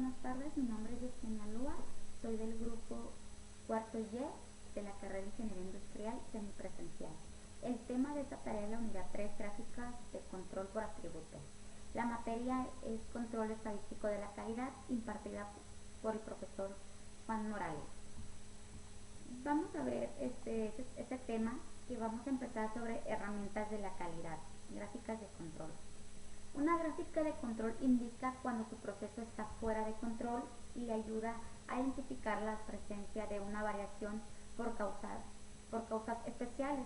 buenas tardes. Mi nombre es Yesenia Lua, soy del grupo cuarto Y de la carrera de Ingeniería Industrial semipresencial. El tema de esta tarea es la unidad 3, gráficas de control por atributos. La materia es control estadístico de la calidad, impartida por el profesor Juan Morales. Vamos a ver este tema que vamos a empezar sobre herramientas de la calidad, gráficas de control. Una gráfica de control indica cuando su proceso está fuera de control y le ayuda a identificar la presencia de una variación por causas especiales.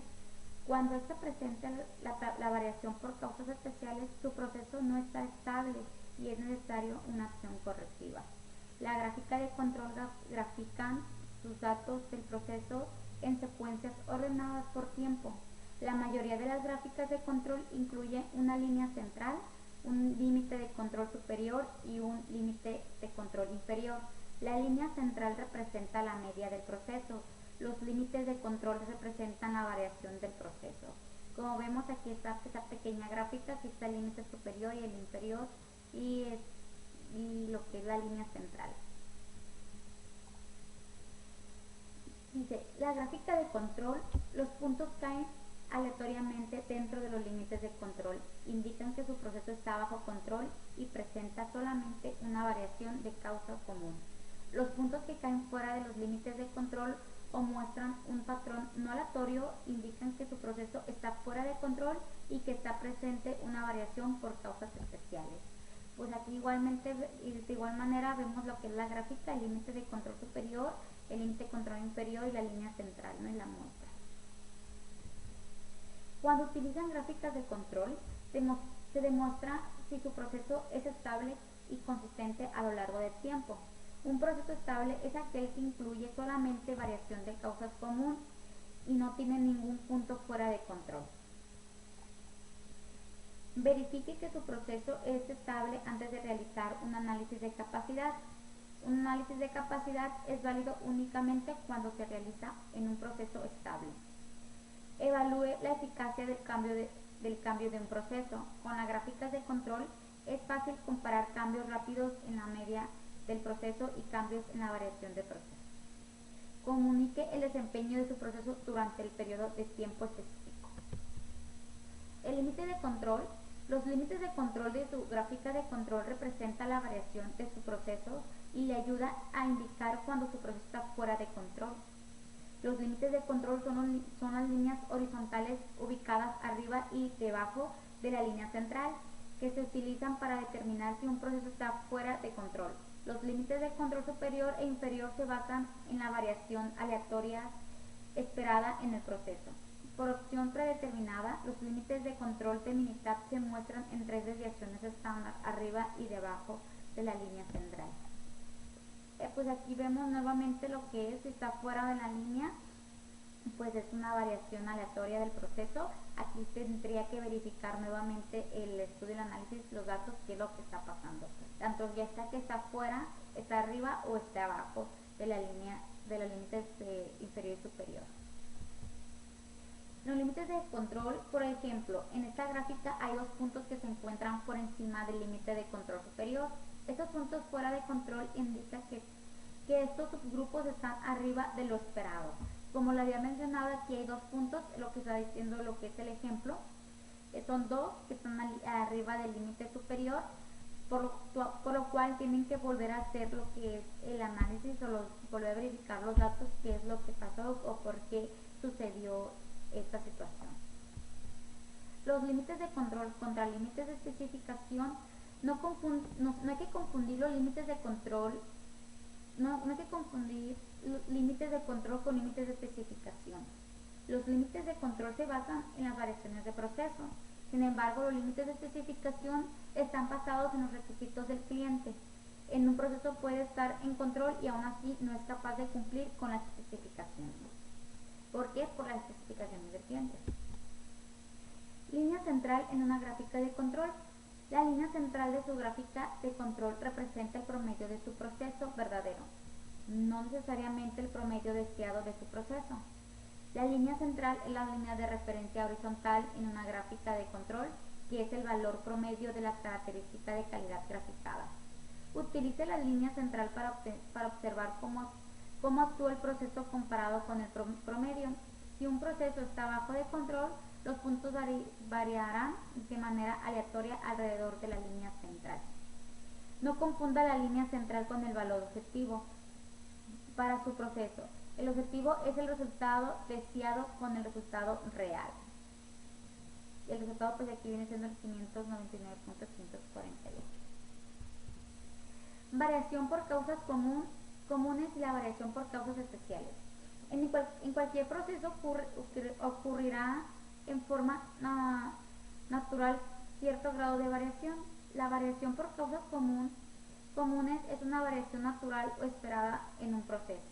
Cuando está presente la variación por causas especiales, su proceso no está estable y es necesario una acción correctiva. La gráfica de control grafica sus datos del proceso en secuencias ordenadas por tiempo. La mayoría de las gráficas de control incluye una línea central, un límite de control superior y un límite de control inferior. La línea central representa la media del proceso. Los límites de control representan la variación del proceso. Como vemos aquí está esta pequeña gráfica, aquí está el límite superior y el inferior y lo que es la línea central. Dice, la gráfica de control, los puntos caen aleatoriamente dentro de los límites de control, indican que su proceso está bajo control y presenta solamente una variación de causa común. Los puntos que caen fuera de los límites de control o muestran un patrón no aleatorio indican que su proceso está fuera de control y que está presente una variación por causas especiales. Pues aquí igualmente, de igual manera vemos lo que es la gráfica, el límite de control superior, el límite de control inferior y la línea central, ¿no? Y la muestra. Cuando utilizan gráficas de control, se demuestra si su proceso es estable y consistente a lo largo del tiempo. Un proceso estable es aquel que incluye solamente variación de causas común y no tiene ningún punto fuera de control. Verifique que su proceso es estable antes de realizar un análisis de capacidad. Un análisis de capacidad es válido únicamente cuando se realiza en un proceso estable. Evalúe la eficacia del cambio de un proceso. Con las gráficas de control es fácil comparar cambios rápidos en la media del proceso y cambios en la variación del proceso. Comunique el desempeño de su proceso durante el periodo de tiempo específico. El límite de control. Los límites de control de su gráfica de control representan la variación de su proceso y le ayuda a indicar cuando su proceso está fuera de control. Los límites de control son las líneas horizontales ubicadas arriba y debajo de la línea central, que se utilizan para determinar si un proceso está fuera de control. Los límites de control superior e inferior se basan en la variación aleatoria esperada en el proceso. Por opción predeterminada, los límites de control de Minitab se muestran en 3 desviaciones estándar, arriba y debajo de la línea central. Pues aquí vemos nuevamente lo que es, si está fuera de la línea, pues es una variación aleatoria del proceso. Aquí tendría que verificar nuevamente el estudio y el análisis, los datos, qué es lo que está pasando. Tanto ya está que está fuera, está arriba o está abajo de la línea de los límites inferior y superior. Los límites de control, por ejemplo, en esta gráfica hay dos puntos que se encuentran por encima del límite de control superior. Estos puntos fuera de control indican que estos subgrupos están arriba de lo esperado. Como lo había mencionado, aquí hay dos puntos, lo que está diciendo lo que es el ejemplo. Son dos que están arriba del límite superior, por lo cual tienen que volver a hacer lo que es el análisis o volver a verificar los datos, qué es lo que pasó o por qué sucedió esta situación. Los límites de control contra límites de especificación. No hay que confundir los límites de control. No hay que confundir límites de control con límites de especificación. Los límites de control se basan en las variaciones de proceso. Sin embargo, los límites de especificación están basados en los requisitos del cliente. En un proceso puede estar en control y aún así no es capaz de cumplir con las especificaciones. ¿Por qué? Por las especificaciones del cliente. Línea central en una gráfica de control. La línea central de su gráfica de control representa el promedio de su proceso verdadero, no necesariamente el promedio deseado de su proceso. La línea central es la línea de referencia horizontal en una gráfica de control, que es el valor promedio de la característica de calidad graficada. Utilice la línea central para observar cómo actúa el proceso comparado con el promedio. Si un proceso está bajo de control, los puntos variarán de manera aleatoria alrededor de la línea central. No confunda la línea central con el valor objetivo para su proceso. El objetivo es el resultado deseado con el resultado real. El resultado pues aquí viene siendo el 599.548. Variación por causas comunes y la variación por causas especiales. En cualquier proceso ocurrirá en forma natural cierto grado de variación. La variación por causas comunes es una variación natural o esperada en un proceso.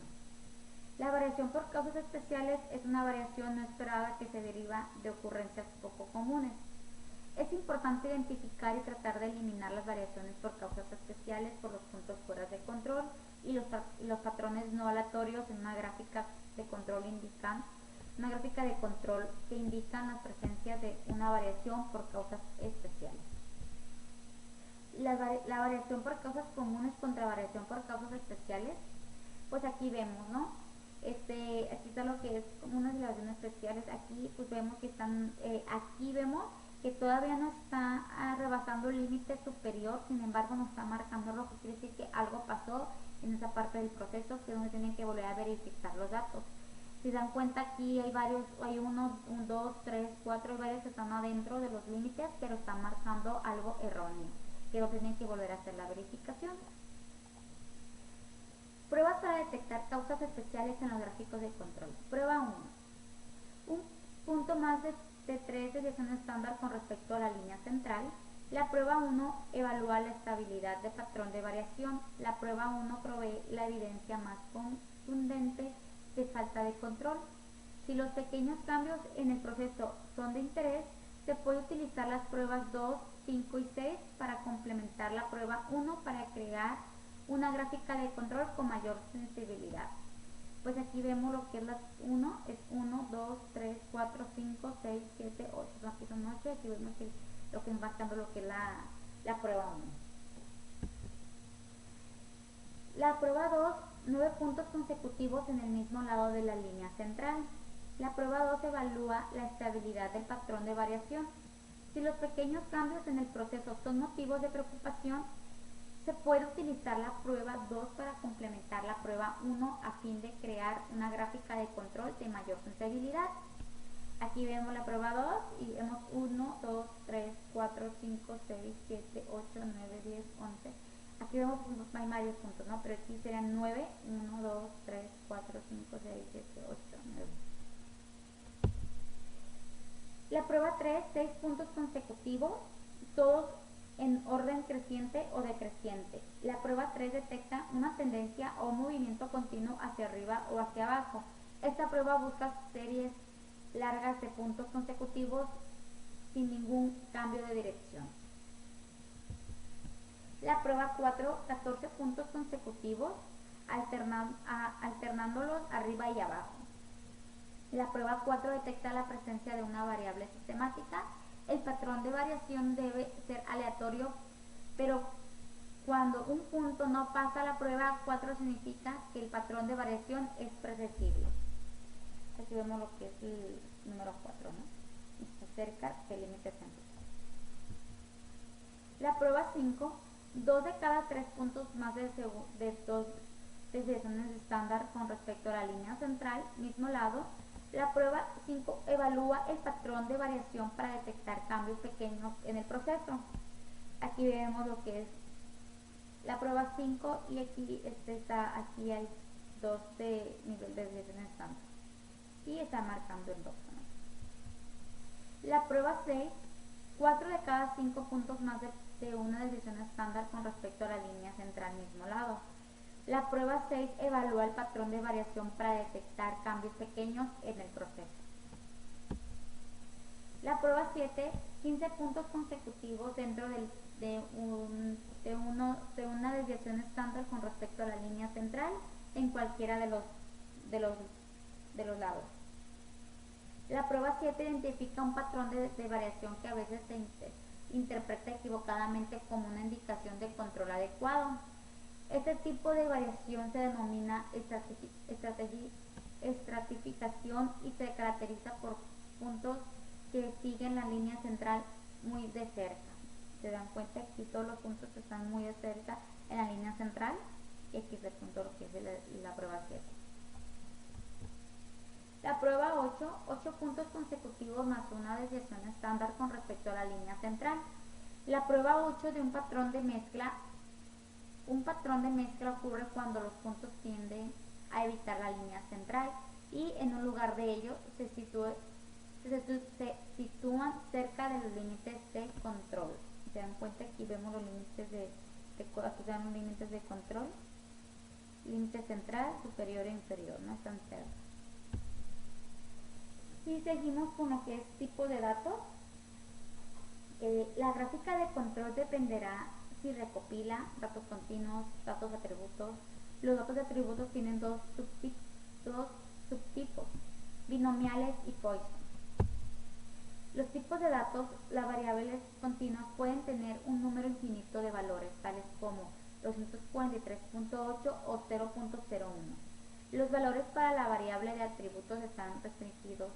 La variación por causas especiales es una variación no esperada que se deriva de ocurrencias poco comunes. Es importante identificar y tratar de eliminar las variaciones por causas especiales por los puntos fuera de control y los patrones no aleatorios en una gráfica de control que indican la presencia de una variación por causas especiales. La variación por causas comunes contra variación por causas especiales, pues aquí vemos, ¿no? Aquí está lo que es comunes y variaciones especiales. Aquí pues vemos que vemos que todavía no está rebasando el límite superior, sin embargo nos está marcando rojo, quiere decir que algo pasó en esa parte del proceso, que es donde tienen que volver a verificar los datos. Si se dan cuenta, aquí hay varios, hay 1, 2, 3, 4, hay varios que están adentro de los límites, pero están marcando algo erróneo, que no tienen que volver a hacer la verificación. Pruebas para detectar causas especiales en los gráficos de control. Prueba 1. Un punto más de 3 desviaciones estándar con respecto a la línea central. La prueba 1 evalúa la estabilidad de patrón de variación. La prueba 1 provee la evidencia más contundente de falta de control. Si los pequeños cambios en el proceso son de interés, se puede utilizar las pruebas 2, 5 y 6 para complementar la prueba 1 para crear una gráfica de control con mayor sensibilidad. Pues aquí vemos lo que es las 1, es 1, 2, 3, 4, 5, 6, 7, 8, aquí son 8, aquí vemos que lo que es marcando lo que es la prueba 1. La prueba 2, 9 puntos consecutivos en el mismo lado de la línea central. La prueba 2 evalúa la estabilidad del patrón de variación. Si los pequeños cambios en el proceso son motivos de preocupación, se puede utilizar la prueba 2 para complementar la prueba 1 a fin de crear una gráfica de control de mayor sensibilidad. Aquí vemos la prueba 2 y vemos 1, 2, 3, 4, 5, 6, 7, 8, 9, 10, 11. Aquí vemos que hay varios puntos, ¿no? Pero aquí serían 9, 1, 2, 3, 4, 5, 6, 7, 8, 9. La prueba 3, 6 puntos consecutivos, todos en orden creciente o decreciente. La prueba 3 detecta una tendencia o movimiento continuo hacia arriba o hacia abajo. Esta prueba busca series largas de puntos consecutivos sin ningún cambio de dirección. La prueba 4, 14 puntos consecutivos alternándolos arriba y abajo. La prueba 4 detecta la presencia de una variable sistemática. El patrón de variación debe ser aleatorio, pero cuando un punto no pasa la prueba 4 significa que el patrón de variación es predecible. Aquí vemos lo que es el número 4, ¿no? Está cerca del límite central. La prueba 5, 2 de cada 3 puntos más de 2 desviaciones estándar con respecto a la línea central, mismo lado. La prueba 5 evalúa el patrón de variación para detectar cambios pequeños en el proceso. Aquí vemos lo que es la prueba 5 y aquí hay 2 de nivel de desviación estándar y está marcando el 2, ¿no? La prueba 6, 4 de cada 5 puntos más de una desviación estándar con respecto a la línea central, mismo lado. La prueba 6 evalúa el patrón de variación para detectar cambios pequeños en el proceso. La prueba 7, 15 puntos consecutivos dentro de una desviación estándar con respecto a la línea central en cualquiera de los lados. La prueba 7 identifica un patrón de variación que a veces se interpreta equivocadamente como una indicación de control adecuado. Este tipo de variación se denomina estratificación y se caracteriza por puntos que siguen la línea central muy de cerca. Se dan cuenta que aquí todos los puntos están muy de cerca en la línea central, y aquí es el punto lo que es la prueba 7. La prueba 8 puntos consecutivos más una desviación estándar con respecto a la línea central. La prueba 8 de un patrón de mezcla ocurre cuando los puntos tienden a evitar la línea central y en un lugar de ello se sitúan cerca de los límites de control. Se dan cuenta que aquí vemos los límites aquí dan los límites de control, límite central, superior e inferior, no están cerca. Si seguimos con lo que es tipo de datos, la gráfica de control dependerá si recopila datos continuos, datos de atributos. Los datos de atributos tienen dos subtipos, binomiales y Poisson. Los tipos de datos, las variables continuas pueden tener un número infinito de valores, tales como 243.8 o 0.01. Los valores para la variable de atributos están restringidos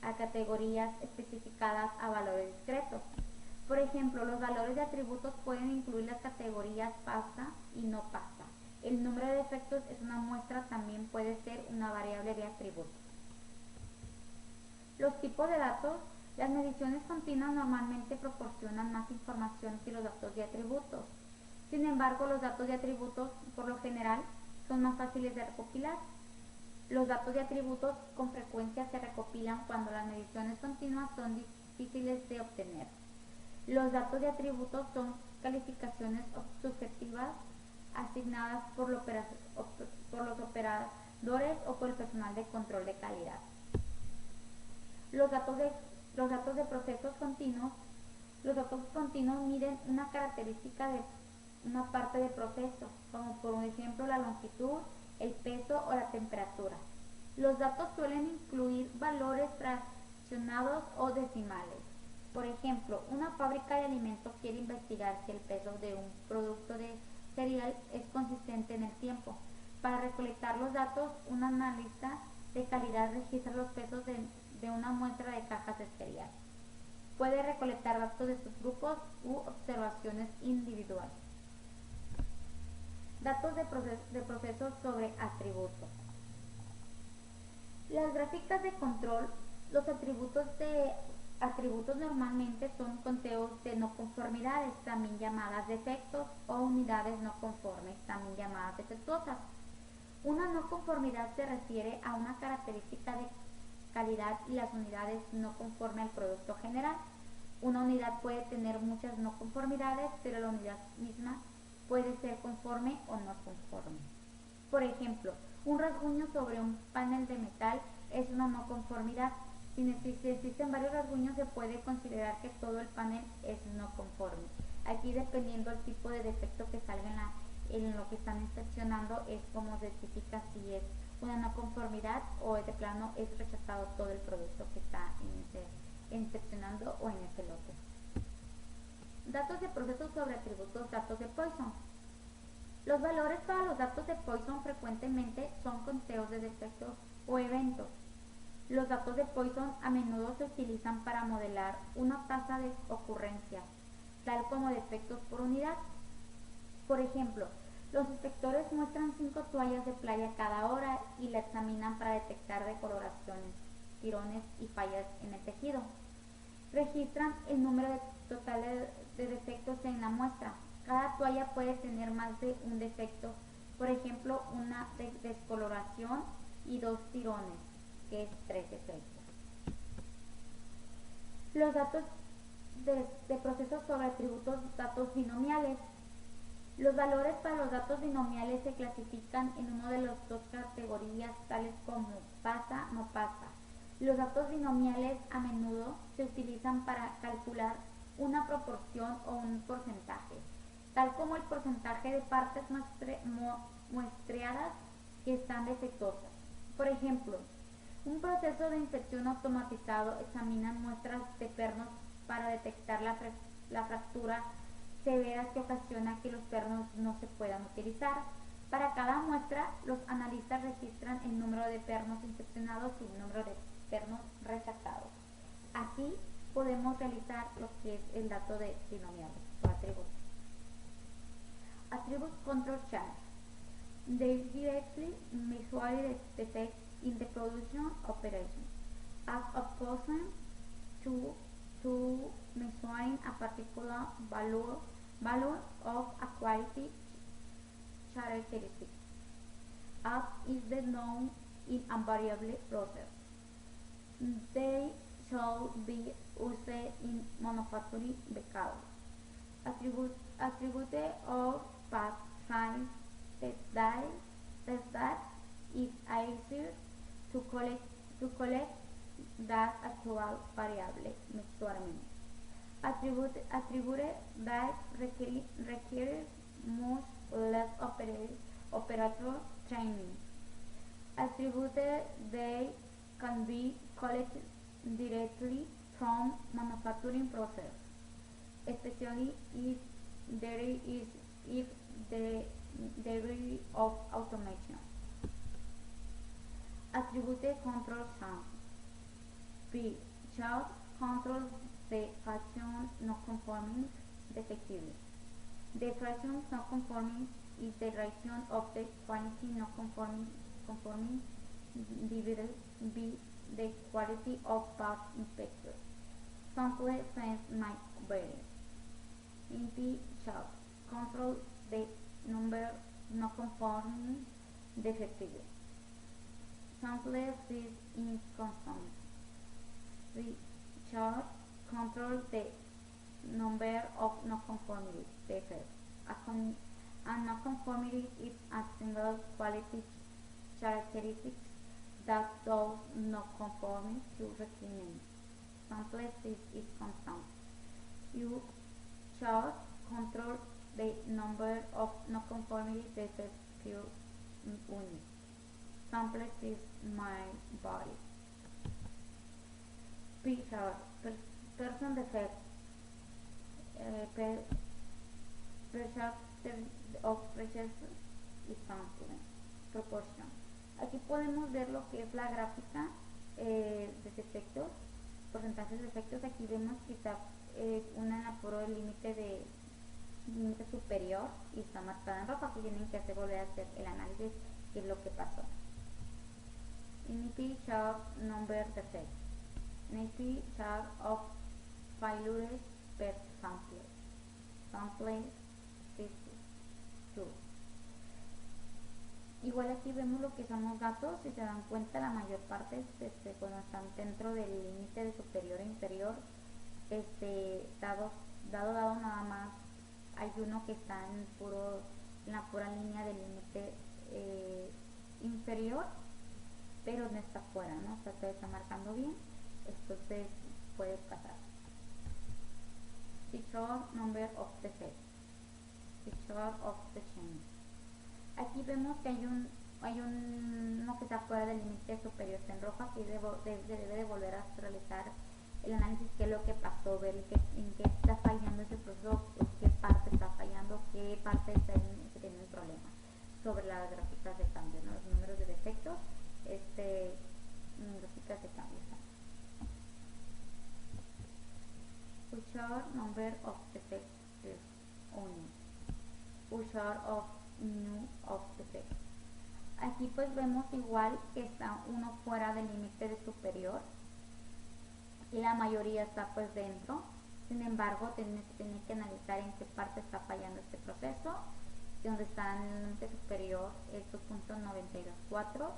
a categorías especificadas a valores discretos. Por ejemplo, los valores de atributos pueden incluir las categorías pasa y no pasa. El número de defectos es una muestra, también puede ser una variable de atributos. Los tipos de datos, las mediciones continuas normalmente proporcionan más información que los datos de atributos. Sin embargo, los datos de atributos, por lo general, son más fáciles de recopilar. Los datos de atributos con frecuencia se recopilan cuando las mediciones continuas son difíciles de obtener. Los datos de atributos son calificaciones subjetivas asignadas por los operadores o por el personal de control de calidad. Los datos de procesos continuos. Los datos continuos miden una característica de una parte del proceso, como por ejemplo la longitud, el peso o la temperatura. Los datos suelen incluir valores fraccionados o decimales. Por ejemplo, una fábrica de alimentos quiere investigar si el peso de un producto de cereal es consistente en el tiempo. Para recolectar los datos, un analista de calidad registra los pesos de una muestra de cajas de cereal. Puede recolectar datos de subgrupos u observaciones individuales. Datos de procesos sobre atributos. Las gráficas de control, los atributos normalmente son conteos de no conformidades, también llamadas defectos, o unidades no conformes, también llamadas defectuosas. Una no conformidad se refiere a una característica de calidad y las unidades no conforme al producto general. Una unidad puede tener muchas no conformidades, pero la unidad misma puede ser conforme o no conforme. Por ejemplo, un rasguño sobre un panel de metal es una no conformidad. Si existen varios rasguños, se puede considerar que todo el panel es no conforme. Aquí, dependiendo del tipo de defecto que salga en lo que están inspeccionando, es como se identifica si es una no conformidad o de plano es rechazado todo el producto que está inspeccionando o en ese lote. Datos de procesos sobre atributos, datos de Poisson. Los valores para los datos de Poisson frecuentemente son conteos de defectos o eventos. Los datos de Poisson a menudo se utilizan para modelar una tasa de ocurrencia, tal como defectos por unidad. Por ejemplo, los inspectores muestran 5 toallas de playa cada hora y la examinan para detectar decoloraciones, tirones y fallas en el tejido. Registran el número total de defectos en la muestra. Cada toalla puede tener más de un defecto, por ejemplo, una descoloración y 2 tirones, que es 3 defectos. Los datos de procesos sobre atributos, datos binomiales. Los valores para los datos binomiales se clasifican en una de las dos categorías, tales como pasa, no pasa. Los datos binomiales a menudo se utilizan para calcular una proporción o un porcentaje, tal como el porcentaje de partes muestreadas que están defectuosas. Por ejemplo, un proceso de inspección automatizado examina muestras de pernos para detectar la fractura severas que ocasiona que los pernos no se puedan utilizar. Para cada muestra, los analistas registran el número de pernos inspeccionados y el número de pernos rechazados. Así podemos realizar lo que es el dato de binomiales o atributos. Attribute control channel. They directly measure the defect in the production operation, as opposed to measuring a particular value of a quality characteristic, as is the known in a variable process. They should be used in manufacturing vehicles. Attribute of past signs that it's easier to collect that actual variable measurement. Attribute that requires much less operator training. Attribute they can be collected directly from manufacturing process, especially if the degree of automation. Attribute control sound. B. Shall control the fraction not conforming defectively. The fraction not conforming is the ratio of the quantity not conforming divided by the quality of past inspector. Sample sense might vary. NP shall control the number not conforming defectively. Sample is inconstant. We shall control the number of non-conformity defects. A non-conformity is a single quality characteristic that does not conform to requirements. Sample is constant. You shall control the number of non-conformity defects per unit. Sample is my body. P-chart, person defect, of pressure y sample, proportion. Aquí podemos ver lo que es la gráfica de defectos, porcentajes de defectos. Aquí vemos que está una en la puro límite superior y está marcada en rojo. Aquí tienen que volver a hacer el análisis de lo que pasó. NP chart number defect. NP chart of failures per sample. Sample 52. Igual aquí vemos lo que son los datos. Si se dan cuenta, la mayor parte cuando están dentro del límite de superior e inferior, dado nada más hay uno que está en la pura línea del límite inferior, pero no está fuera, ¿no? O sea, se está marcando bien, entonces puede pasar. Feature number of defect. Feature of the change. Aquí vemos que hay uno que está fuera del límite superior, está en rojo. Aquí debe de volver a realizar el análisis, qué es lo que pasó, ver en qué está fallando ese proceso, qué parte está fallando, qué parte está teniendo un problema sobre las gráficas de cambio, ¿no? Los números de defectos, gráficas de cambio. Feature number of defects is only. Feature of new of defects. Aquí pues vemos igual que está uno fuera del límite de superior y la mayoría está pues dentro. Sin embargo, tiene que analizar en qué parte está fallando este proceso. Donde está en el límite superior es 2.924,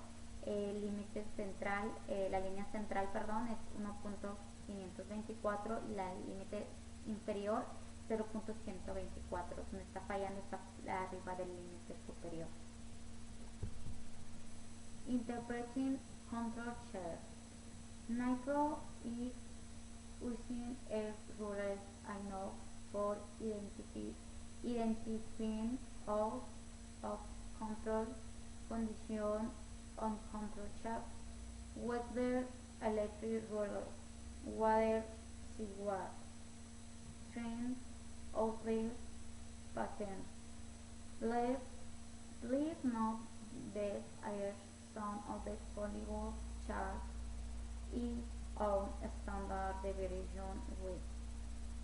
el límite central, la línea central, perdón, es 1.524 y la límite inferior 0.124. Donde está fallando está arriba del límite superior. Interpreting control chart. Nitro is using a rulers I know for identifying of control condition on control chart, whether electric roller, water, seawater, train, outlet, patterns. Let's, please note that our sum of the polygon chart is on a standard deviation with.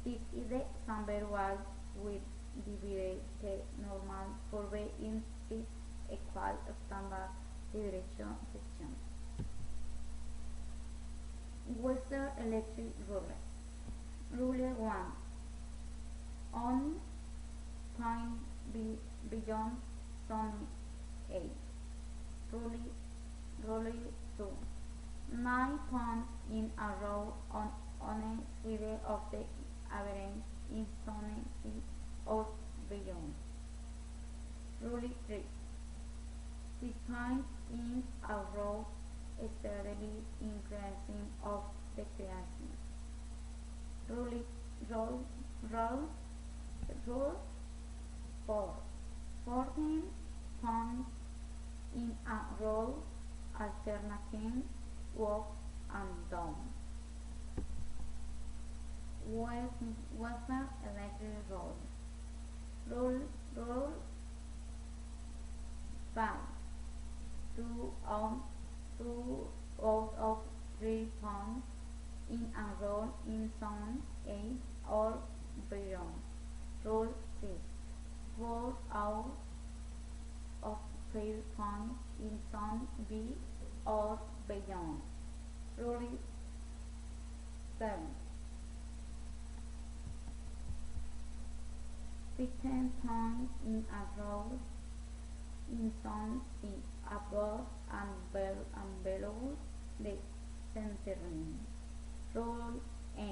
This is the number one with divided the normal curve in six equal standard deviation sections. Western Electric Rule. Rule 1. On point beyond zone A. Rule 2. 9 points in a row on a side of the average in zone C or beyond. Rule 3. 6 points in a row steadily increasing of the creation. Rule 4. 14 points in a row alternating up and down. Western Electric Rule. Rule 5. 2 out of 3 points in a row in zone A or beyond. Rule 6. 4 out of 5 points in zone B or beyond. Rule 7. 15 points in a row in zone C above and below the centering. Rule 8.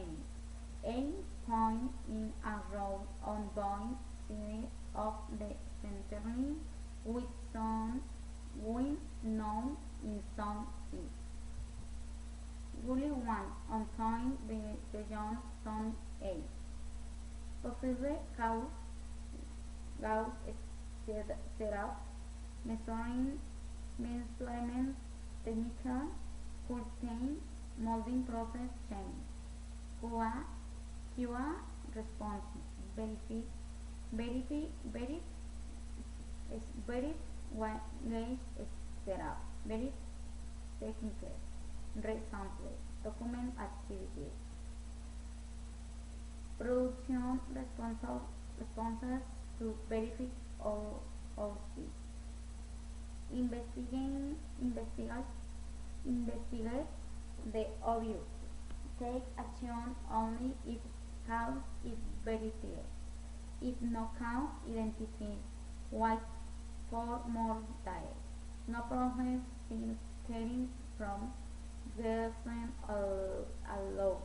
8 points in a row on both sides of the centering with some wind known in zone C. Rule 1. On point beyond zone A. Possible Gauss setup, measurement technical, curtain, molding process change. QA response, verify gauge setup, verify technique, resample, document activities. Production responses to verify OC. Investigate the obvious. Take action only if cause is verified. If no cause, identify. Wait for more data. No process is caring from person a log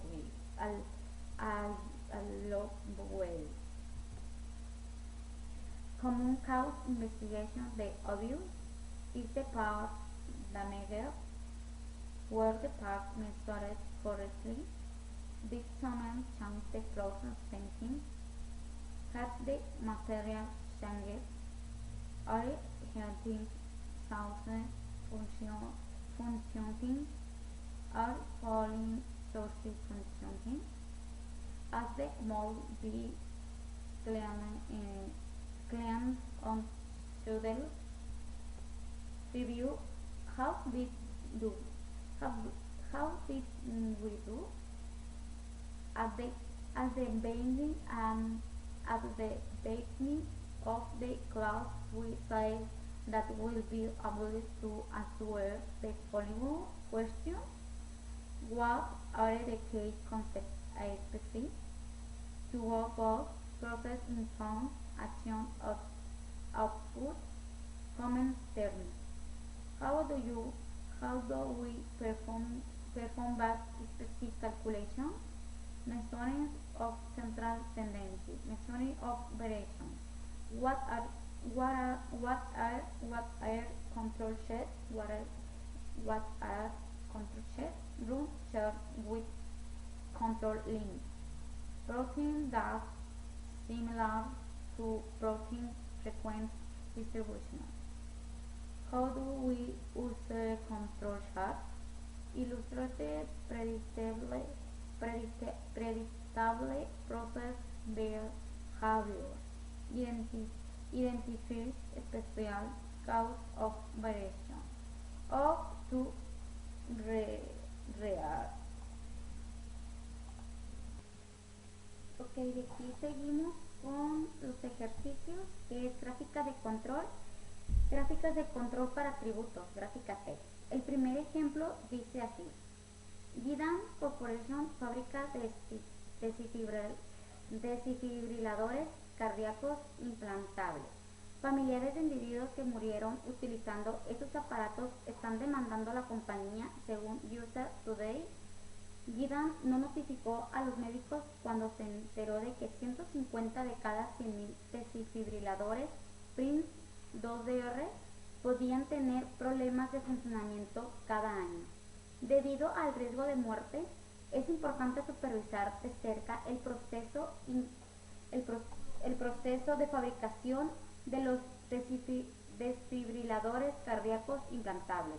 way. Common cause investigation. The obvious is the part damaged where the part measured correctly. Did someone change the process thinking? Had the material changed? Are heating sources functioning? Are falling sources functioning? As the mold be cleaned on shuttle review, how did do? How did we do? At the bending and at the baking of the class, we say that will be able to answer the following question. What are the key concepts I specific to work of process informed action of output common terms? How do we perform back specific calculation? Measuring of central tendency, measuring of variation. What are control sheets? What are control sheets? Root chart with control limit. Protein dust similar to protein frequency distribution. How do we use the control chart? Illustrate predictable process behavior. identifies special cause of variation of to real. Ok, de aquí seguimos con los ejercicios, que es gráfica de control, gráficas de control para atributos, gráfica T. El primer ejemplo dice así: Gidan Corporation fábrica de desfibriladores cardíacos implantables. Familiares de individuos que murieron utilizando estos aparatos están demandando a la compañía, según USA Today. Gidan no notificó a los médicos cuando se enteró de que 150 de cada 100.000 desfibriladores Prince 2DR podían tener problemas de funcionamiento cada año. Debido al riesgo de muerte, es importante supervisar de cerca el proceso de fabricación de los desfibriladores cardíacos implantables.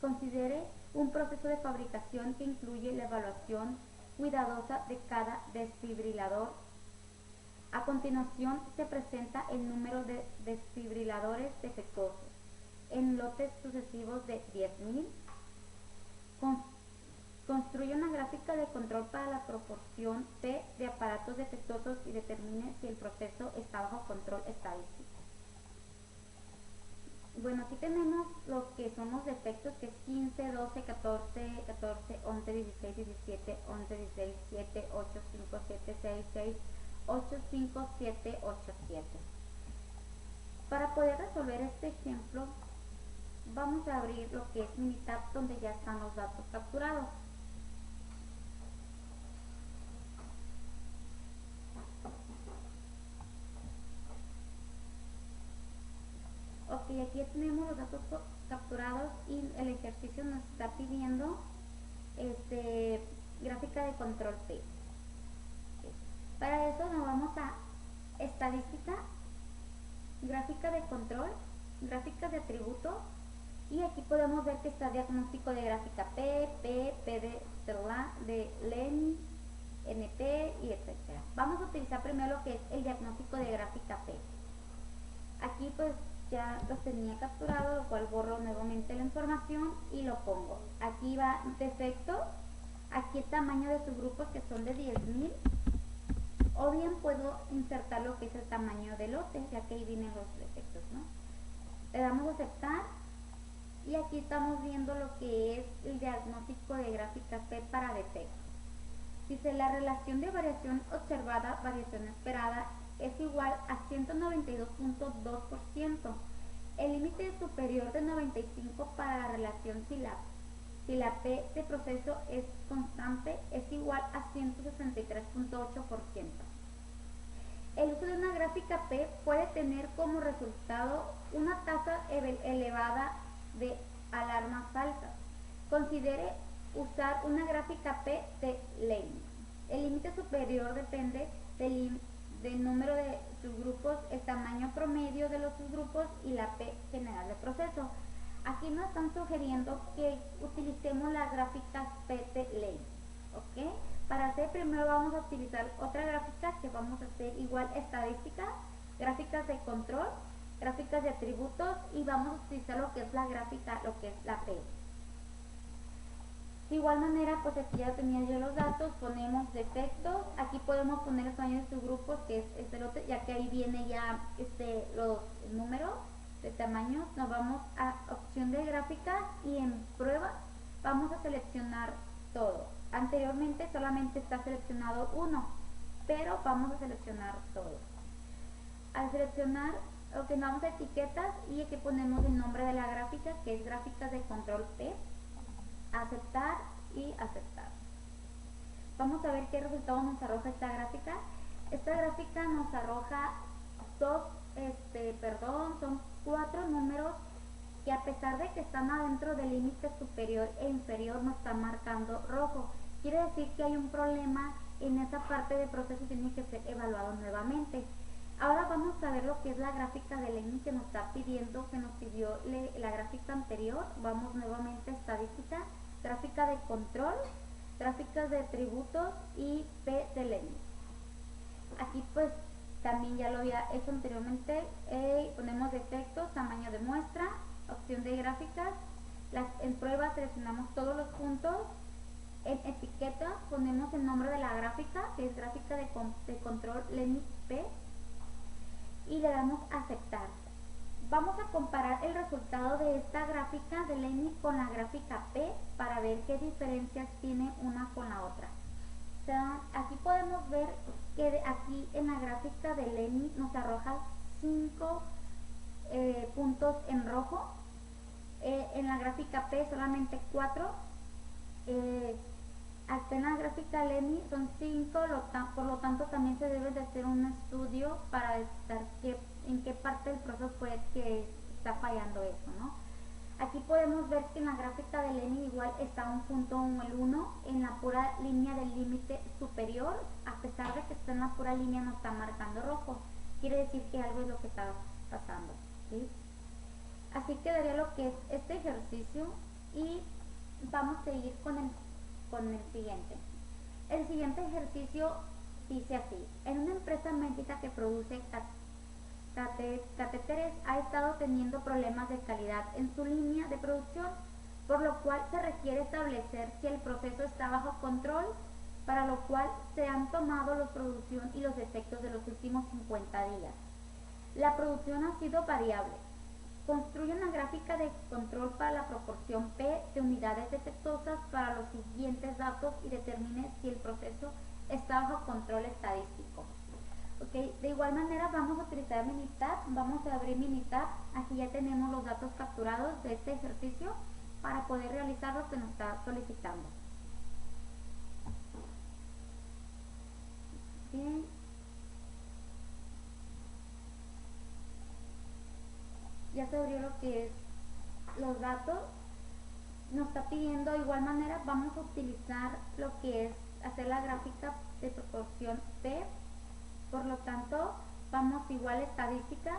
Considere un proceso de fabricación que incluye la evaluación cuidadosa de cada desfibrilador. A continuación se presenta el número de desfibriladores defectuosos en lotes sucesivos de 10.000. Construye una gráfica de control para la proporción P de aparatos defectuosos y determine si el proceso está bajo control estadístico. Bueno, aquí tenemos lo que son los defectos, que es 15, 12, 14, 14, 11, 16, 17, 11, 16, 7, 8, 5, 7, 6, 6, 8, 5, 7, 8, 7. Para poder resolver este ejemplo, vamos a abrir lo que es Minitab, donde ya están los datos capturados. Ok, aquí tenemos los datos capturados y el ejercicio nos está pidiendo gráfica de control P. Para eso nos vamos a estadística, gráfica de control, gráfica de atributos, y aquí podemos ver que está diagnóstico de gráfica P de LEN, NP y etcétera. Vamos a utilizar primero lo que es el diagnóstico de gráfica P. Aquí pues ya los tenía capturado, lo cual borro nuevamente la información y lo pongo. Aquí va defecto, aquí el tamaño de subgrupos, que son de 10.000, o bien puedo insertar lo que es el tamaño del lote, ya que ahí vienen los defectos, ¿no? Le damos a aceptar y aquí estamos viendo lo que es el diagnóstico de gráfica P para defectos. Dice: la relación de variación observada, variación esperada, es igual a 192.2%. El límite superior de 95 para la relación si la P de proceso es constante es igual a 163.8%. El uso de una gráfica P puede tener como resultado una tasa elevada de alarmas falsas. Considere usar una gráfica P de Lane. El límite superior depende del número de subgrupos, el tamaño promedio de los subgrupos y la P general del proceso. Aquí nos están sugiriendo que utilicemos las gráficas P de Lane. ¿Ok? Para hacer, primero vamos a utilizar otra gráfica que vamos a hacer igual estadística, gráficas de control, gráficas de atributos, y vamos a utilizar lo que es la gráfica, lo que es la P. De igual manera, pues aquí ya tenía yo los datos, ponemos defectos, aquí podemos poner el tamaño de subgrupos, que es este lote, ya que ahí viene ya los números de tamaños. Nos vamos a opción de gráficas y en prueba vamos a seleccionar todo. Anteriormente solamente está seleccionado uno, pero vamos a seleccionar todo. Al seleccionar, lo que vamos a etiquetas, y aquí ponemos el nombre de la gráfica, que es gráficas de control P. Aceptar y aceptar. Vamos a ver qué resultado nos arroja esta gráfica. Esta gráfica nos arroja son 4 números que, a pesar de que están adentro del límite superior e inferior, nos está marcando rojo. Quiere decir que hay un problema en esa parte del proceso, tiene que ser evaluado nuevamente. Ahora vamos a ver lo que es la gráfica de Lane que nos está pidiendo, que nos pidió la gráfica anterior. Vamos nuevamente a estadística, gráfica de control, gráficas de atributos y P de Lane. Aquí pues también ya lo había hecho anteriormente. Ponemos defectos, tamaño de muestra, opción de gráficas. En pruebas seleccionamos todos los puntos. En etiqueta ponemos el nombre de la gráfica, que es gráfica de control LENI P, y le damos a aceptar. Vamos a comparar el resultado de esta gráfica de LENI con la gráfica P para ver qué diferencias tiene una con la otra. O sea, aquí podemos ver que aquí en la gráfica de LENI nos arroja 5 puntos en rojo. En la gráfica P solamente 4. Acá en la gráfica LENI son 5, por lo tanto también se debe de hacer un estudio para ver en qué parte del proceso fue que está fallando eso, ¿no? Aquí podemos ver que en la gráfica de LENI igual está un punto el 1 en la pura línea del límite superior, a pesar de que está en la pura línea no está marcando rojo, quiere decir que algo es lo que está pasando, ¿sí? Así quedaría lo que es este ejercicio y vamos a seguir con el siguiente. El siguiente ejercicio dice así: en una empresa médica que produce catéteres ha estado teniendo problemas de calidad en su línea de producción, por lo cual se requiere establecer si el proceso está bajo control, para lo cual se han tomado la producción y los defectos de los últimos 50 días. La producción ha sido variable. Construye una gráfica de control para la proporción P de unidades defectuosas para los siguientes datos y determine si el proceso está bajo control estadístico. Okay. De igual manera vamos a utilizar Minitab, vamos a abrir Minitab, aquí ya tenemos los datos capturados de este ejercicio para poder realizar lo que nos está solicitando. Bien. Ya se abrió lo que es los datos, nos está pidiendo de igual manera, vamos a utilizar lo que es hacer la gráfica de proporción P, por lo tanto vamos igual a estadísticas,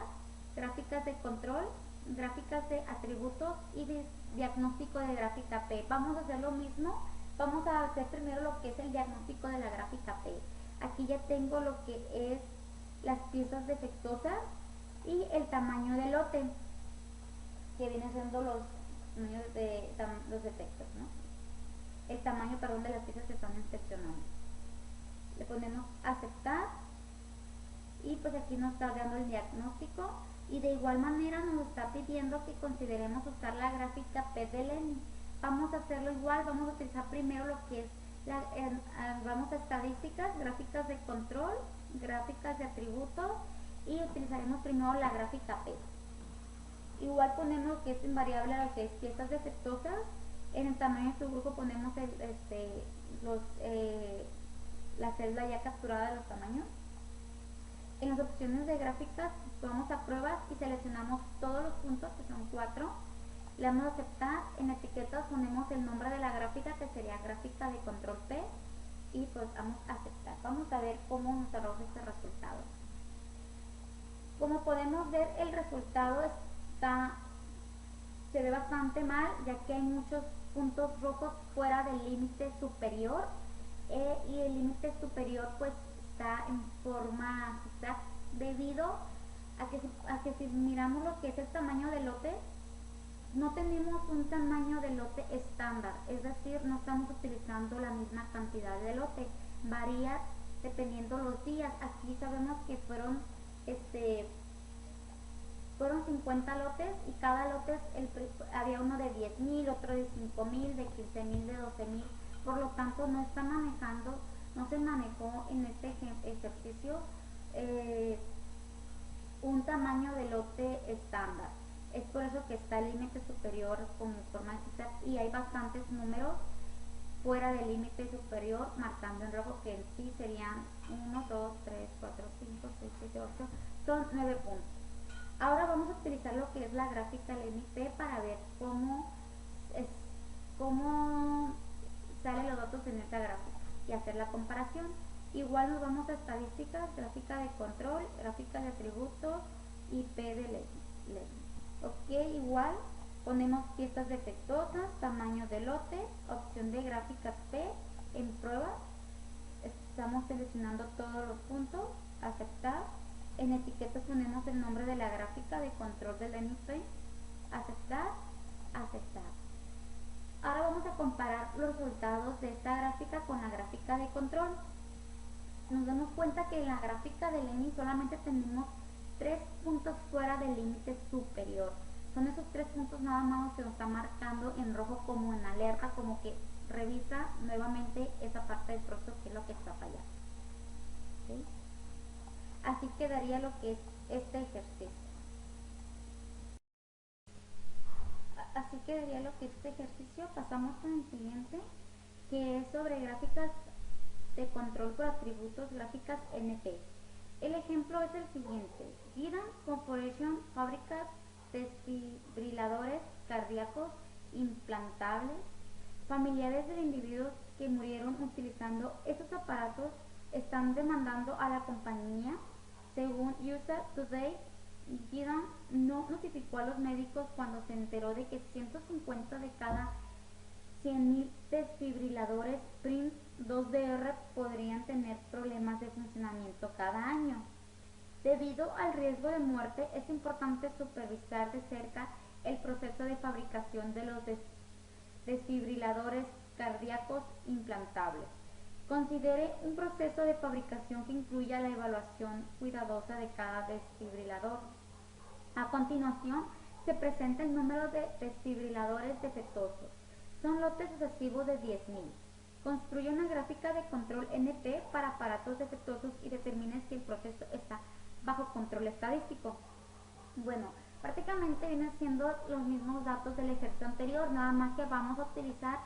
gráficas de control, gráficas de atributos y diagnóstico de gráfica P. Vamos a hacer lo mismo, vamos a hacer primero lo que es el diagnóstico de la gráfica P. Aquí ya tengo lo que es las piezas defectuosas y el tamaño del lote, que vienen siendo los defectos, ¿no? El tamaño, perdón, de las piezas que están inspeccionando. Le ponemos aceptar y pues aquí nos está dando el diagnóstico, y de igual manera nos está pidiendo que consideremos usar la gráfica P de LENI. Vamos a hacerlo igual, vamos a utilizar primero lo que es vamos a estadísticas, gráficas de control, gráficas de atributos, y utilizaremos primero la gráfica P. Igual ponemos que es invariable lo que es piezas defectuosas. En el tamaño de su grupo ponemos la celda ya capturada de los tamaños. En las opciones de gráficas vamos a pruebas y seleccionamos todos los puntos, que son 4. Le damos a aceptar. En etiquetas ponemos el nombre de la gráfica, que sería gráfica de control P, y pues vamos a aceptar. Vamos a ver cómo nos arroja este resultado. Como podemos ver, el resultado se ve bastante mal, ya que hay muchos puntos rojos fuera del límite superior, y el límite superior pues está en forma zigzag, debido a que si miramos lo que es el tamaño del lote, no tenemos un tamaño de lote estándar, es decir, no estamos utilizando la misma cantidad de lote, varía dependiendo los días. Aquí sabemos que fueron 50 lotes, y cada lote había uno de 10,000, otro de 5,000, de 15,000, de 12,000, por lo tanto no se manejó en este ejercicio un tamaño de lote estándar. Es por eso que está el límite superior con forma de zigzag, y hay bastantes números fuera del límite superior marcando en rojo, que en sí serían 1, 2, 3, 4, 5, 6, 7, 8, son 9 puntos. Ahora vamos a utilizar lo que es la gráfica LENI P para ver cómo salen los datos en esta gráfica y hacer la comparación. Igual nos vamos a estadísticas, gráfica de control, gráfica de atributos y P de LENI. Ok, igual ponemos piezas defectuosas, tamaño de lote, opción de gráficas P. En pruebas estamos seleccionando todos los puntos, aceptar, En etiquetas ponemos el nombre de la gráfica de control del Anyframe. Aceptar, aceptar. Ahora vamos a comparar los resultados de esta gráfica con la gráfica de control. Nos damos cuenta que en la gráfica del Lenny solamente tenemos 3 puntos fuera del límite superior. Son esos 3 puntos nada más que nos está marcando en rojo como en alerta, como que revisa nuevamente esa parte del proceso que es lo que está fallando. ¿Okay? Así quedaría lo que es este ejercicio. Así quedaría lo que es este ejercicio. Pasamos con el siguiente, que es sobre gráficas de control por atributos, gráficas NP. El ejemplo es el siguiente: Giran Corporation fabrica desfibriladores cardíacos implantables. Familiares de individuos que murieron utilizando estos aparatos están demandando a la compañía. Según USA Today, Giran no notificó a los médicos cuando se enteró de que 150 de cada 100.000 desfibriladores Prince 2DR podrían tener problemas de funcionamiento cada año. Debido al riesgo de muerte, es importante supervisar de cerca el proceso de fabricación de los desfibriladores cardíacos implantables. Considere un proceso de fabricación que incluya la evaluación cuidadosa de cada desfibrilador. A continuación, se presenta el número de desfibriladores defectuosos. Son lotes sucesivos de 10.000. Construye una gráfica de control NP para aparatos defectuosos y determine si el proceso está bajo control estadístico. Bueno, prácticamente vienen siendo los mismos datos del ejercicio anterior, nada más que vamos a utilizar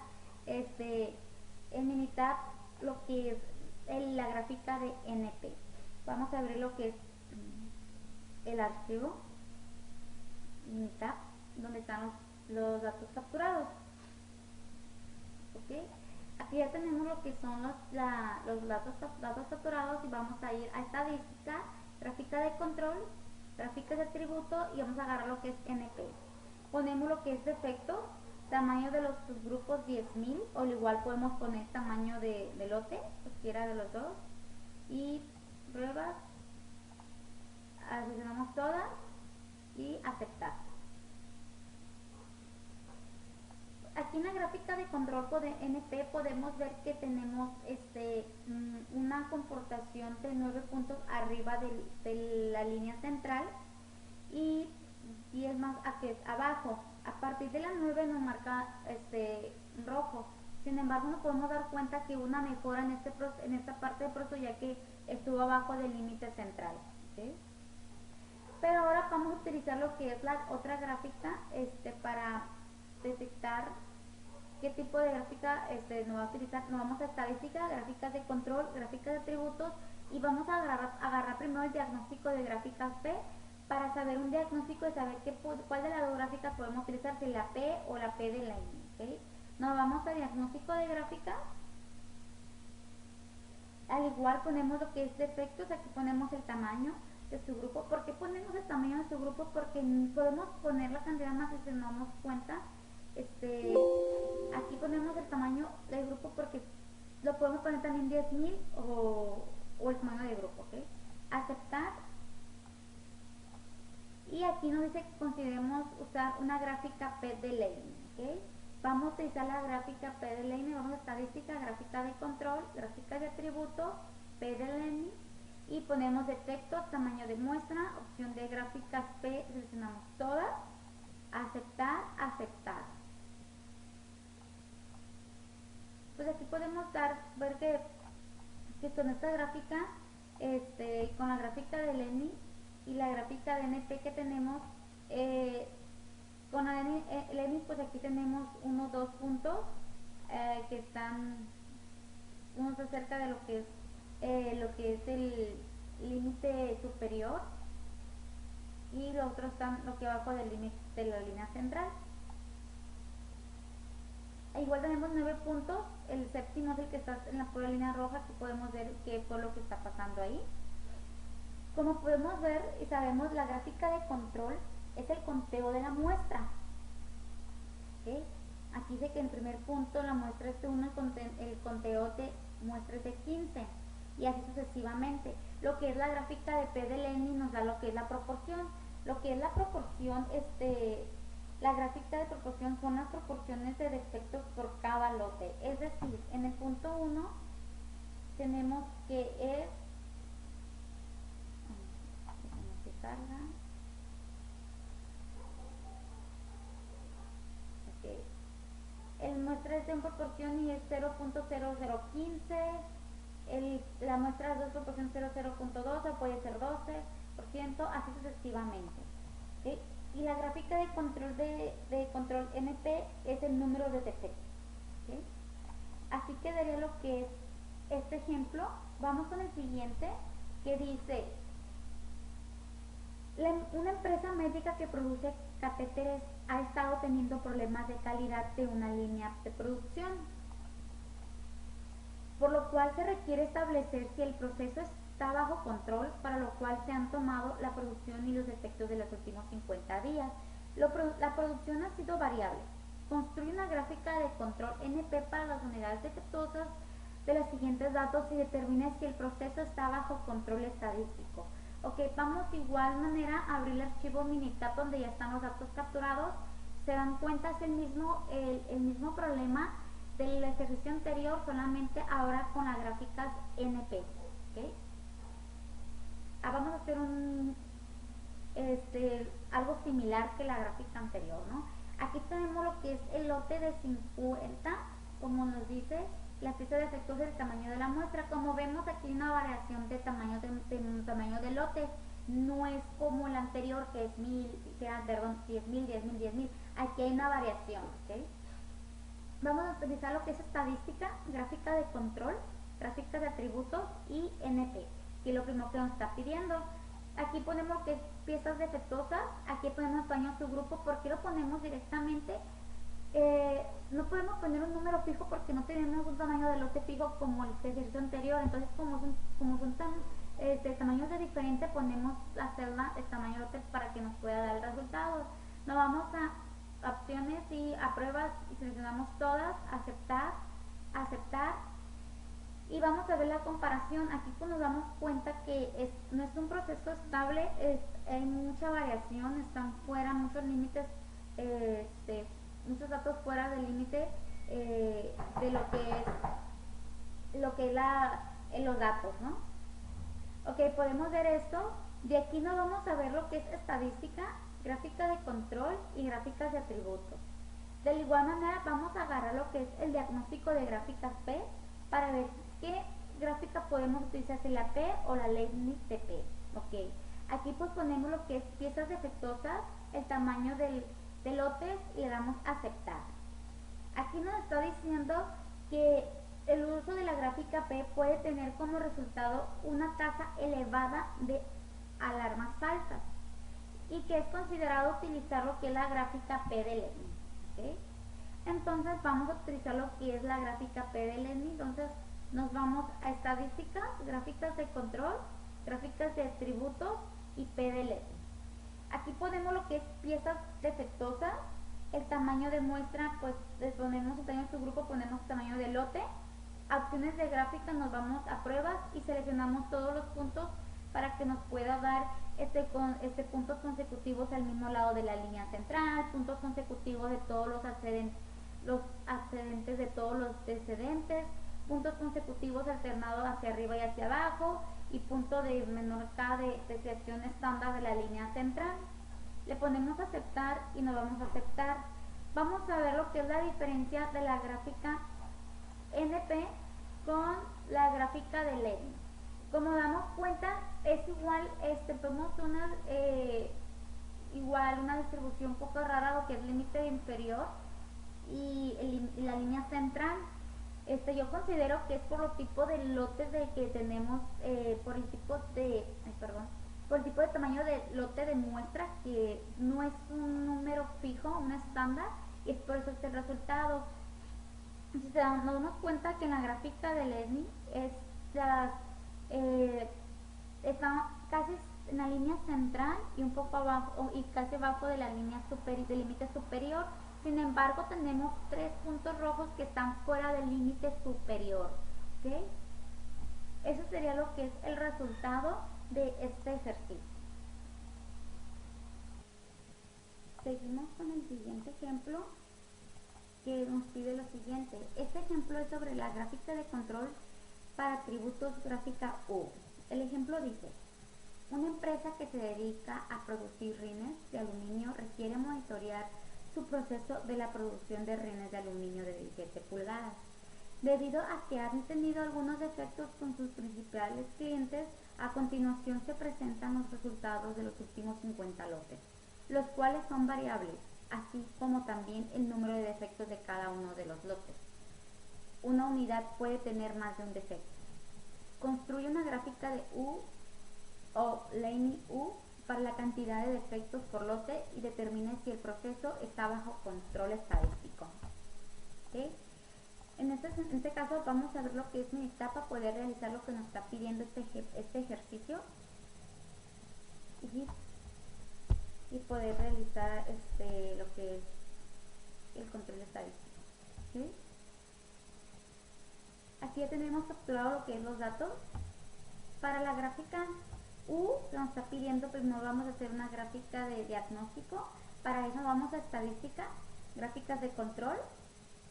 en Minitab lo que es la gráfica de NP. Vamos a abrir lo que es el archivo Minitab, donde están los datos capturados. ¿Okay? Aquí ya tenemos lo que son los datos capturados y vamos a ir a estadística, gráfica de control, gráficas de atributo y vamos a agarrar lo que es NP. Ponemos lo que es defecto, tamaño de los subgrupos 10.000, o al igual podemos poner tamaño de lote, cualquiera de los dos, y pruebas, seleccionamos todas y aceptar. Aquí en la gráfica de control de NP podemos ver que tenemos una comportación de 9 puntos arriba de la línea central y 10 más abajo. A partir de la 9 nos marca rojo. Sin embargo, nos podemos dar cuenta que una mejora en esta parte del proceso, ya que estuvo abajo del límite central. ¿Okay? Pero ahora vamos a utilizar lo que es la otra gráfica para detectar qué tipo de gráfica nos va a utilizar. Nos vamos a estadística, gráficas de control, gráficas de atributos, y vamos a agarrar primero el diagnóstico de gráficas P para saber un diagnóstico y saber cuál de las dos gráficas podemos utilizar, si la P o la P de la N. ¿Okay? Nos vamos a diagnóstico de gráfica. Al igual ponemos lo que es defectos, aquí ponemos el tamaño de su grupo. ¿Por qué ponemos el tamaño de su grupo? Porque podemos poner la cantidad más si nos damos cuenta. Aquí ponemos el tamaño del grupo porque lo podemos poner también 10.000 o el tamaño del grupo. ¿Okay? Aceptar. Y aquí nos dice que consideremos usar una gráfica P de Leine. ¿Okay? Vamos a utilizar la gráfica P de Leine, vamos a estadística, gráfica de control, gráfica de atributo, P de Leine, y ponemos defectos, tamaño de muestra, opción de gráficas P, seleccionamos todas, aceptar, aceptar. Pues aquí podemos ver que con esta gráfica, con la gráfica de Leine y la gráfica de NP que tenemos, con la Leine, pues aquí tenemos unos 2 puntos que están unos acerca de lo que es el límite superior, y los otros están lo que abajo del límite de la línea central. Igual tenemos 9 puntos, el séptimo es el que está en la pura línea roja, que podemos ver qué fue lo que está pasando ahí. Como podemos ver y sabemos, la gráfica de control es el conteo de la muestra. ¿Okay? Aquí dice que en primer punto la muestra es de 1, el conteo de muestra es de 15. y así sucesivamente. Lo que es la gráfica de P de Lenny nos da lo que es la proporción. Lo que es la proporción, la gráfica de proporción son las proporciones de defectos por cada lote. Es decir, en el punto 1 tenemos que es, que carga, okay. El muestra es de una proporción y es 0.0015, la muestra es de proporción 0.12, puede ser 12%, así sucesivamente. ¿Okay? Y la gráfica de control NP es el número de defectos. ¿Okay? Así quedaría lo que es este ejemplo. Vamos con el siguiente, que dice, una empresa médica que produce catéteres ha estado teniendo problemas de calidad de una línea de producción, por lo cual se requiere establecer si el proceso está bajo control, para lo cual se han tomado la producción y los efectos de los últimos 50 días. La producción ha sido variable. Construye una gráfica de control NP para las unidades defectuosas de los siguientes datos y determine si el proceso está bajo control estadístico. Ok, vamos de igual manera a abrir el archivo Minitab donde ya están los datos capturados. Se dan cuenta, es el mismo problema del ejercicio anterior, solamente ahora con las gráficas NP. ¿Okay? Vamos a hacer algo similar que la gráfica anterior, ¿no? Aquí tenemos lo que es el lote de 50, como nos dice la pieza de defectos del tamaño de la muestra. Como vemos, aquí hay una variación de tamaño de lote. No es como el anterior, que es 10.000, 10.000. Aquí hay una variación. ¿Okay? Vamos a utilizar lo que es estadística, gráfica de control, gráfica de atributos y NP, que es lo primero que nos está pidiendo. Aquí ponemos lo que es piezas defectuosas, aquí ponemos tamaño subgrupo. ¿Por qué lo ponemos directamente? No podemos poner un número fijo porque no tenemos un tamaño de lote fijo como el ejercicio anterior. Entonces, como son tamaños de diferente, ponemos la celda de tamaño de lote para que nos pueda dar el resultado. Nos vamos a opciones y a pruebas y seleccionamos todas, aceptar, y vamos a ver la comparación. Aquí pues nos damos cuenta que no es un proceso estable, hay mucha variación, están fuera muchos límites, muchos datos fuera del límite de lo que es los datos, ¿no? Ok, podemos ver esto. De aquí nos vamos a ver lo que es estadística, gráfica de control y gráficas de atributos. De igual manera vamos a agarrar lo que es el diagnóstico de gráficas P para ver qué gráfica podemos utilizar, si la P o la Lenny TP. Ok, aquí pues ponemos lo que es piezas defectuosas, el tamaño de lotes y le damos a aceptar. Aquí nos está diciendo que el uso de la gráfica P puede tener como resultado una tasa elevada de alarmas falsas y que es considerado utilizar lo que es la gráfica P de Lenny. ¿Okay? Entonces vamos a utilizar lo que es la gráfica P de Lenny. Entonces nos vamos a estadísticas, gráficas de control, gráficas de atributos y P de Lenny. Aquí ponemos lo que es piezas defectuosas, el tamaño de muestra, pues les ponemos el tamaño de su grupo, ponemos tamaño de lote. Opciones de gráfica, nos vamos a pruebas y seleccionamos todos los puntos para que nos pueda dar puntos consecutivos al mismo lado de la línea central, puntos consecutivos de todos los accedentes de todos los descendentes, puntos consecutivos alternados hacia arriba y hacia abajo, y punto de menor K de desviación estándar de la línea central. Le ponemos aceptar y nos vamos a aceptar. Vamos a ver lo que es la diferencia de la gráfica NP con la gráfica de Lenny. Como damos cuenta, es igual, vemos una distribución un poco rara, lo que es límite inferior y la línea central. Yo considero que es por los tipos de lotes que tenemos, por el tipo de tamaño de lote de muestra, que no es un número fijo, un estándar, y es por eso este resultado. Entonces nos damos cuenta que en la gráfica de Lenny está casi en la línea central y un poco abajo y casi abajo de la línea del límite superior. Sin embargo, tenemos 3 puntos rojos que están fuera del límite superior. ¿Okay? Eso sería lo que es el resultado de este ejercicio. Seguimos con el siguiente ejemplo, que nos pide lo siguiente. Este ejemplo es sobre la gráfica de control para atributos gráfica U. El ejemplo dice: una empresa que se dedica a producir rines de aluminio requiere monitorear su proceso de la producción de rines de aluminio de 17 pulgadas. Debido a que han tenido algunos defectos con sus principales clientes, a continuación se presentan los resultados de los últimos 50 lotes, los cuales son variables, así como también el número de defectos de cada uno de los lotes. Una unidad puede tener más de un defecto. Construye una gráfica de U o Laney U para la cantidad de defectos por lote y determine si el proceso está bajo control estadístico. ¿Okay? En este caso vamos a ver lo que es necesitar para poder realizar lo que nos está pidiendo este ejercicio y poder realizar lo que es el control estadístico. ¿Sí? Aquí ya tenemos capturado lo que es los datos. Para la gráfica U que nos está pidiendo, primero vamos a hacer una gráfica de diagnóstico. Para eso vamos a estadística, gráficas de control,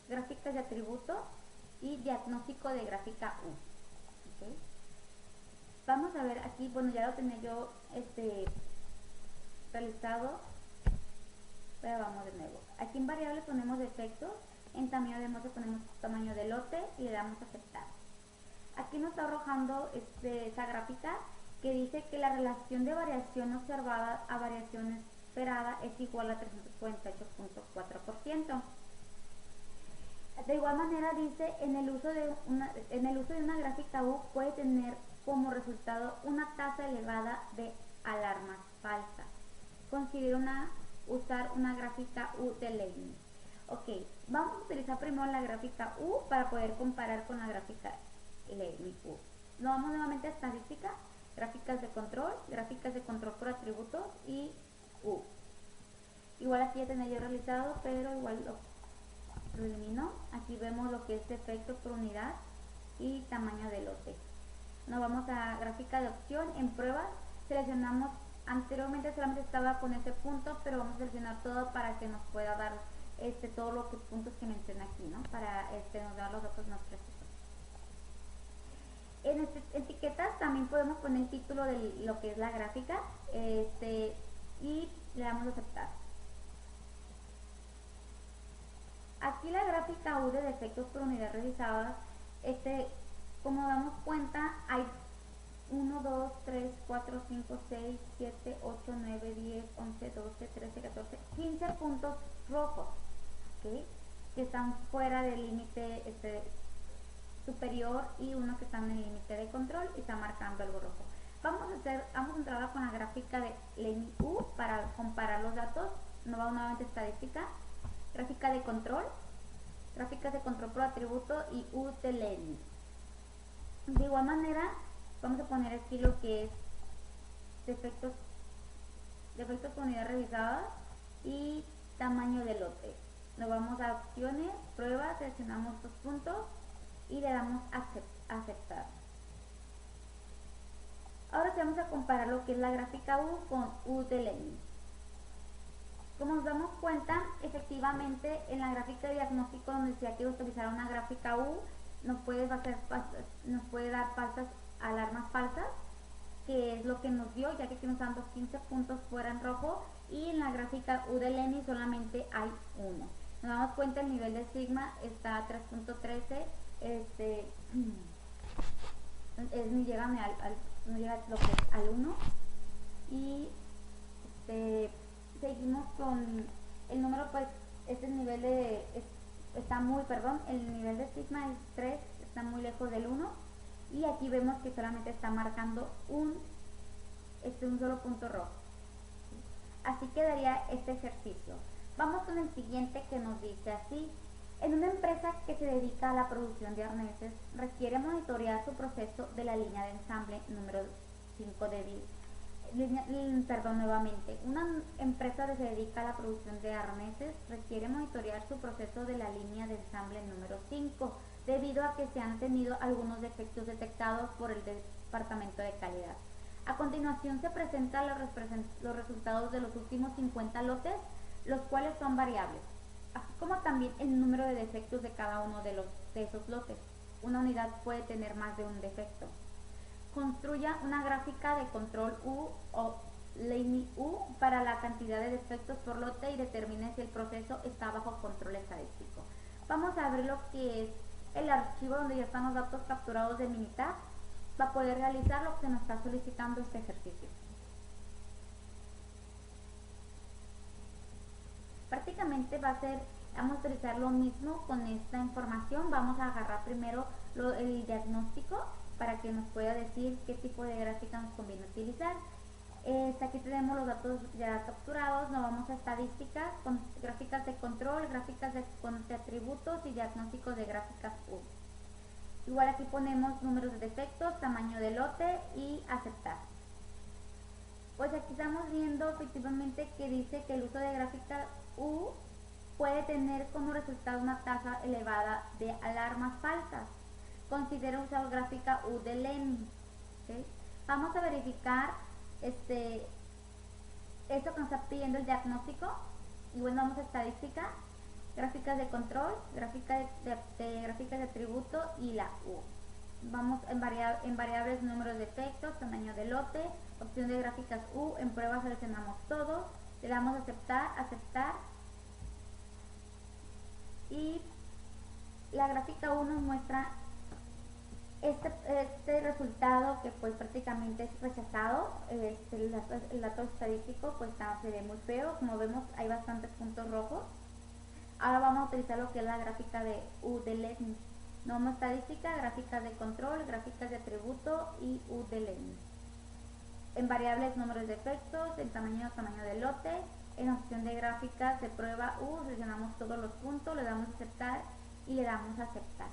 gráficas de atributos y diagnóstico de gráfica U. ¿Okay? Vamos a ver aquí, bueno, ya lo tenía yo realizado, pero vamos de nuevo. Aquí en variables ponemos defectos, en tamaño de mozo ponemos tamaño de lote y le damos a aceptar. Aquí nos está arrojando esa gráfica que dice que la relación de variación observada a variación esperada es igual a 348.4%. De igual manera dice, en el uso de una gráfica U puede tener como resultado una tasa elevada de alarmas falsas. Considera usar una gráfica U de Laney. Ok, vamos a utilizar primero la gráfica U para poder comparar con la gráfica Laney U. Nos vamos nuevamente a estadística, gráficas de control por atributos y U. Igual aquí ya tenía yo realizado, pero igual lo elimino. Aquí vemos lo que es defectos por unidad y tamaño de lote. Nos vamos a gráfica de opción. En pruebas seleccionamos, anteriormente solamente estaba con ese punto, pero vamos a seleccionar todo para que nos pueda dar todos los puntos que mencioné aquí, ¿no? Para nos dar los datos más precisos. En etiquetas también podemos poner el título de lo que es la gráfica y le damos a aceptar. Aquí la gráfica U de defectos por unidad revisadas, como damos cuenta, hay 1, 2, 3, 4, 5, 6, 7, 8, 9, 10, 11, 12, 13, 14, 15 puntos rojos, ¿okay? Que están fuera del límite superior y uno que está en el límite de control y está marcando algo rojo. Vamos a entrar con la gráfica de Laney U para comparar los datos. Nos vamos nuevamente a estadística, gráfica de control, gráficas de control por atributo y U de Laney. De igual manera vamos a poner aquí lo que es defectos por unidad revisada y tamaño de lote. Nos vamos a opciones, pruebas, seleccionamos estos puntos y le damos a aceptar. Ahora sí vamos a comparar lo que es la gráfica U con U de Laney. Como nos damos cuenta, efectivamente en la gráfica de diagnóstico donde decía que utilizar una gráfica U nos puede dar alarmas falsas, que es lo que nos dio, ya que aquí nos dan 15 puntos fuera en rojo, y en la gráfica U de Laney solamente hay uno. Nos damos cuenta el nivel de sigma está a 3.13, no llega lo que es al 1, y seguimos con el número, pues el nivel de el nivel de sigma es 3, está muy lejos del 1, y aquí vemos que solamente está marcando un solo punto rojo. Así quedaría este ejercicio. Vamos con el siguiente, que nos dice así: en una empresa que se dedica a la producción de arneses, requiere monitorear su proceso de la línea de ensamble número 5 de nuevamente. Una empresa que se dedica a la producción de arneses requiere monitorear su proceso de la línea de ensamble número 5 debido a que se han tenido algunos defectos detectados por el Departamento de Calidad. A continuación se presentan los resultados de los últimos 50 lotes, los cuales son variables, así como también el número de defectos de cada uno de esos lotes. Una unidad puede tener más de un defecto. Construya una gráfica de control U o LAMI U para la cantidad de defectos por lote y determine si el proceso está bajo control estadístico. Vamos a ver lo que es el archivo donde ya están los datos capturados de Minitab para poder realizar lo que nos está solicitando este ejercicio. Prácticamente vamos a utilizar lo mismo con esta información. Vamos a agarrar primero el diagnóstico para que nos pueda decir qué tipo de gráfica nos conviene utilizar. Aquí tenemos los datos ya capturados, nos vamos a estadísticas, con gráficas de control, gráficas de atributos y diagnósticos de gráficas U. Igual aquí ponemos números de defectos, tamaño de lote y aceptar. Pues aquí estamos viendo efectivamente que dice que el uso de gráfica U puede tener como resultado una tasa elevada de alarmas falsas. Considera usar gráfica U de LAMI. ¿Okay? Vamos a verificar esto que nos está pidiendo el diagnóstico. Y bueno, vamos a estadística, gráficas de control, gráficas de atributo y la U. Vamos en variables, número de defectos, tamaño de lote, opción de gráficas U, en prueba seleccionamos todo, le damos a aceptar y la gráfica U nos muestra este resultado que pues prácticamente es rechazado. El dato estadístico pues se ve muy feo, como vemos hay bastantes puntos rojos. Ahora vamos a utilizar lo que es la gráfica de U de LAMI. Norma estadística, gráficas de control, gráficas de atributo y U de LAMI. En variables, números de defectos, en tamaño de lote. En opción de gráficas de prueba U, seleccionamos todos los puntos, le damos a aceptar y le damos a aceptar.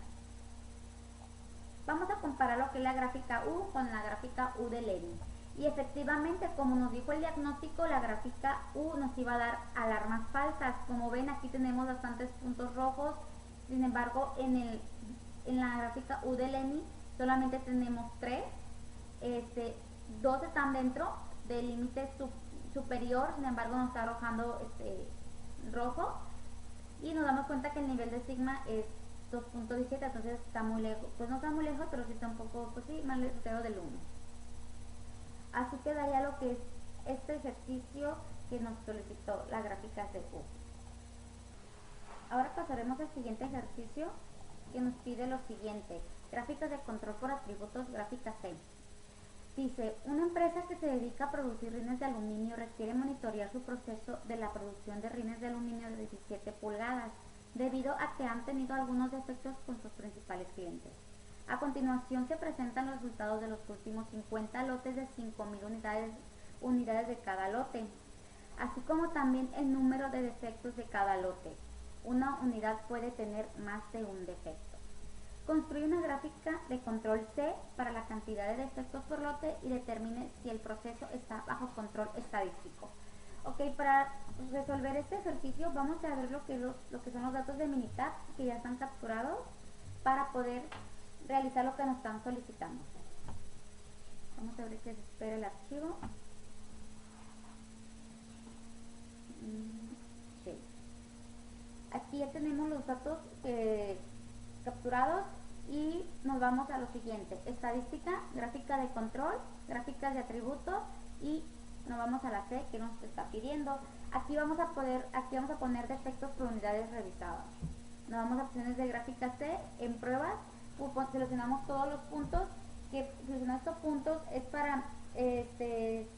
Vamos a comparar lo que es la gráfica U con la gráfica U de LAMI. Y efectivamente, como nos dijo el diagnóstico, la gráfica U nos iba a dar alarmas falsas. Como ven, aquí tenemos bastantes puntos rojos. Sin embargo, en la gráfica U de LAMI solamente tenemos 3. 2 están dentro del límite superior, sin embargo nos está arrojando rojo. Y nos damos cuenta que el nivel de sigma es 2.17, entonces está muy lejos. Pues no está muy lejos, pero sí está un poco, pues sí, más lejos del 1. Así quedaría lo que es este ejercicio que nos solicitó la gráfica de U. Ahora pasaremos al siguiente ejercicio que nos pide lo siguiente: gráficas de control por atributos, gráfica C. Dice, una empresa que se dedica a producir rines de aluminio requiere monitorear su proceso de la producción de rines de aluminio de 17 pulgadas, debido a que han tenido algunos defectos con sus principales clientes. A continuación se presentan los resultados de los últimos 50 lotes de 5.000 unidades de cada lote, así como también el número de defectos de cada lote. Una unidad puede tener más de un defecto. Construye una gráfica de control C para la cantidad de defectos por lote y determine si el proceso está bajo control estadístico. Ok, para resolver este ejercicio vamos a ver lo que son los datos de Minitab que ya están capturados para poder realizar lo que nos están solicitando. Vamos a ver que se espera el archivo. Sí. Aquí ya tenemos los datos capturados y nos vamos a lo siguiente: estadística, gráfica de control, gráficas de atributos y nos vamos a la C que nos está pidiendo. Aquí vamos a poner defectos por unidades revisadas. Nos vamos a opciones de gráfica C, en pruebas, seleccionamos todos los puntos. Que seleccionar estos puntos es para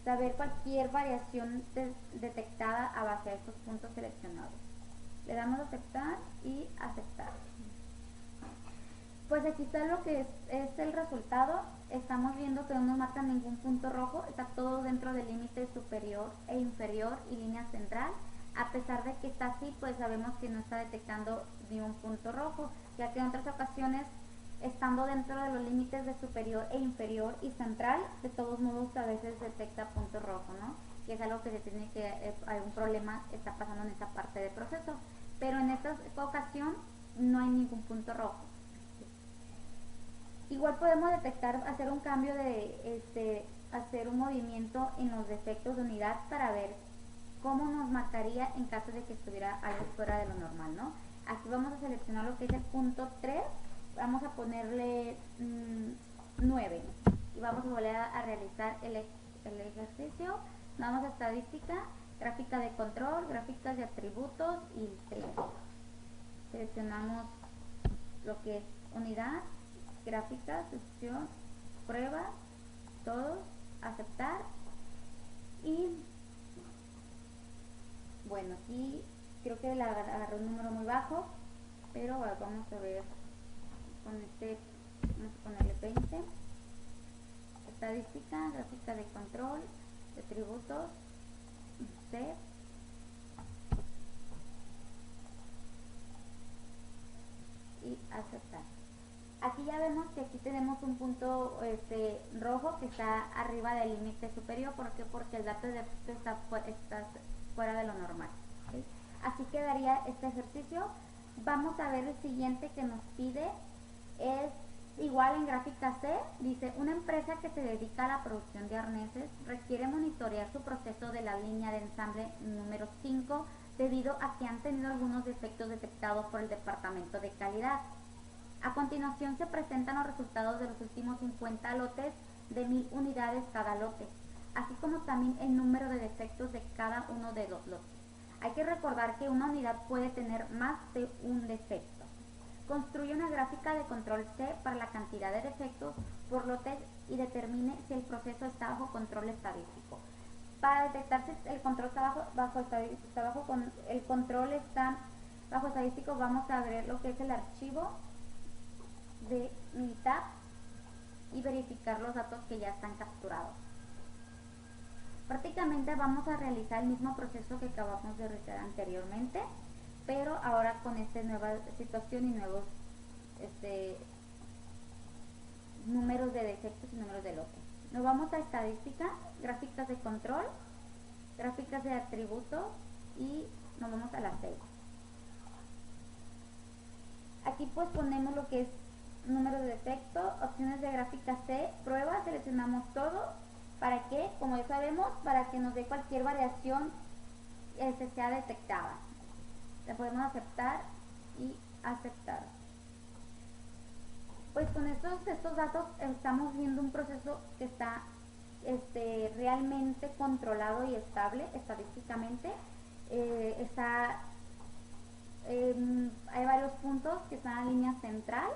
saber cualquier variación detectada a base de estos puntos seleccionados. Le damos a aceptar y aceptar. Pues aquí está lo que es el resultado. Estamos viendo que no nos marca ningún punto rojo, está todo dentro del límite superior e inferior y línea central. A pesar de que está así, pues sabemos que no está detectando ni un punto rojo, ya que en otras ocasiones, estando dentro de los límites de superior e inferior y central, de todos modos a veces detecta punto rojo, ¿no? Que es algo que se tiene que, algún problema está pasando en esa parte del proceso. Pero en esta ocasión no hay ningún punto rojo. Igual podemos detectar, hacer un cambio de, hacer un movimiento en los defectos de unidad para ver cómo nos marcaría en caso de que estuviera algo fuera de lo normal, ¿no? Aquí vamos a seleccionar lo que es el punto 3, vamos a ponerle 9 y vamos a volver a realizar el ejercicio. Vamos a estadística, gráfica de control, gráficas de atributos y seleccionamos lo que es unidad, gráfica, sección, prueba, todos, aceptar y bueno, aquí creo que le agarré un número muy bajo, pero vamos a ver con este, vamos a ponerle 20, estadística, gráfica de control, de atributos, C, y aceptar. Aquí ya vemos que aquí tenemos un punto rojo que está arriba del límite superior. ¿Por qué? Porque el dato de está fuera de lo normal. ¿Okay? Así quedaría este ejercicio. Vamos a ver el siguiente que nos pide. Es igual en gráfica C. Dice, una empresa que se dedica a la producción de arneses requiere monitorear su proceso de la línea de ensamble número 5 debido a que han tenido algunos defectos detectados por el departamento de calidad. A continuación se presentan los resultados de los últimos 50 lotes de 1000 unidades cada lote, así como también el número de defectos de cada uno de los lotes. Hay que recordar que una unidad puede tener más de un defecto. Construye una gráfica de control C para la cantidad de defectos por lotes y determine si el proceso está bajo control estadístico. Para detectar si el control está el control está bajo estadístico, vamos a ver lo que es el archivo de Minitab y verificar los datos que ya están capturados. Prácticamente vamos a realizar el mismo proceso que acabamos de realizar anteriormente, pero ahora con esta nueva situación y nuevos números de defectos y números de lotes. Nos vamos a estadística, gráficas de control, gráficas de atributos y nos vamos a la C. Aquí pues ponemos lo que es número de defecto, opciones de gráfica C, prueba, seleccionamos todo. ¿Para qué? Como ya sabemos, para que nos dé cualquier variación sea detectada. Le podemos aceptar y aceptar. Pues con estos datos estamos viendo un proceso que está realmente controlado y estable estadísticamente. Hay varios puntos que están en línea central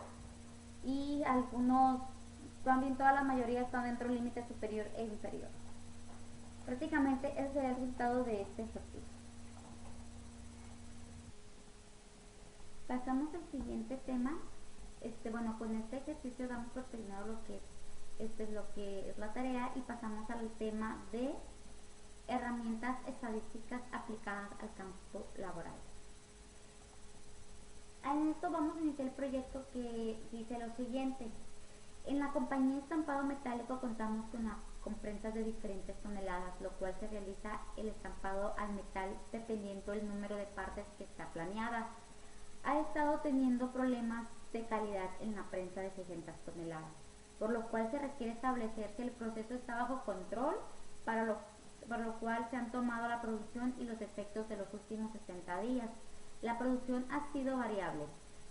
y algunos, también toda la mayoría están dentro del límite superior e inferior. Prácticamente ese es el resultado de este ejercicio. Pasamos al siguiente tema. Bueno, con este ejercicio damos por terminado lo que es la tarea y pasamos al tema de herramientas estadísticas aplicadas al campo laboral. En esto vamos a iniciar el proyecto que dice lo siguiente. En la compañía Estampado Metálico contamos con prensas de diferentes toneladas, lo cual se realiza el estampado al metal dependiendo del número de partes que está planeada. Ha estado teniendo problemas de calidad en la prensa de 600 toneladas, por lo cual se requiere establecer si el proceso está bajo control, para lo cual se han tomado la producción y los efectos de los últimos 60 días. La producción ha sido variable.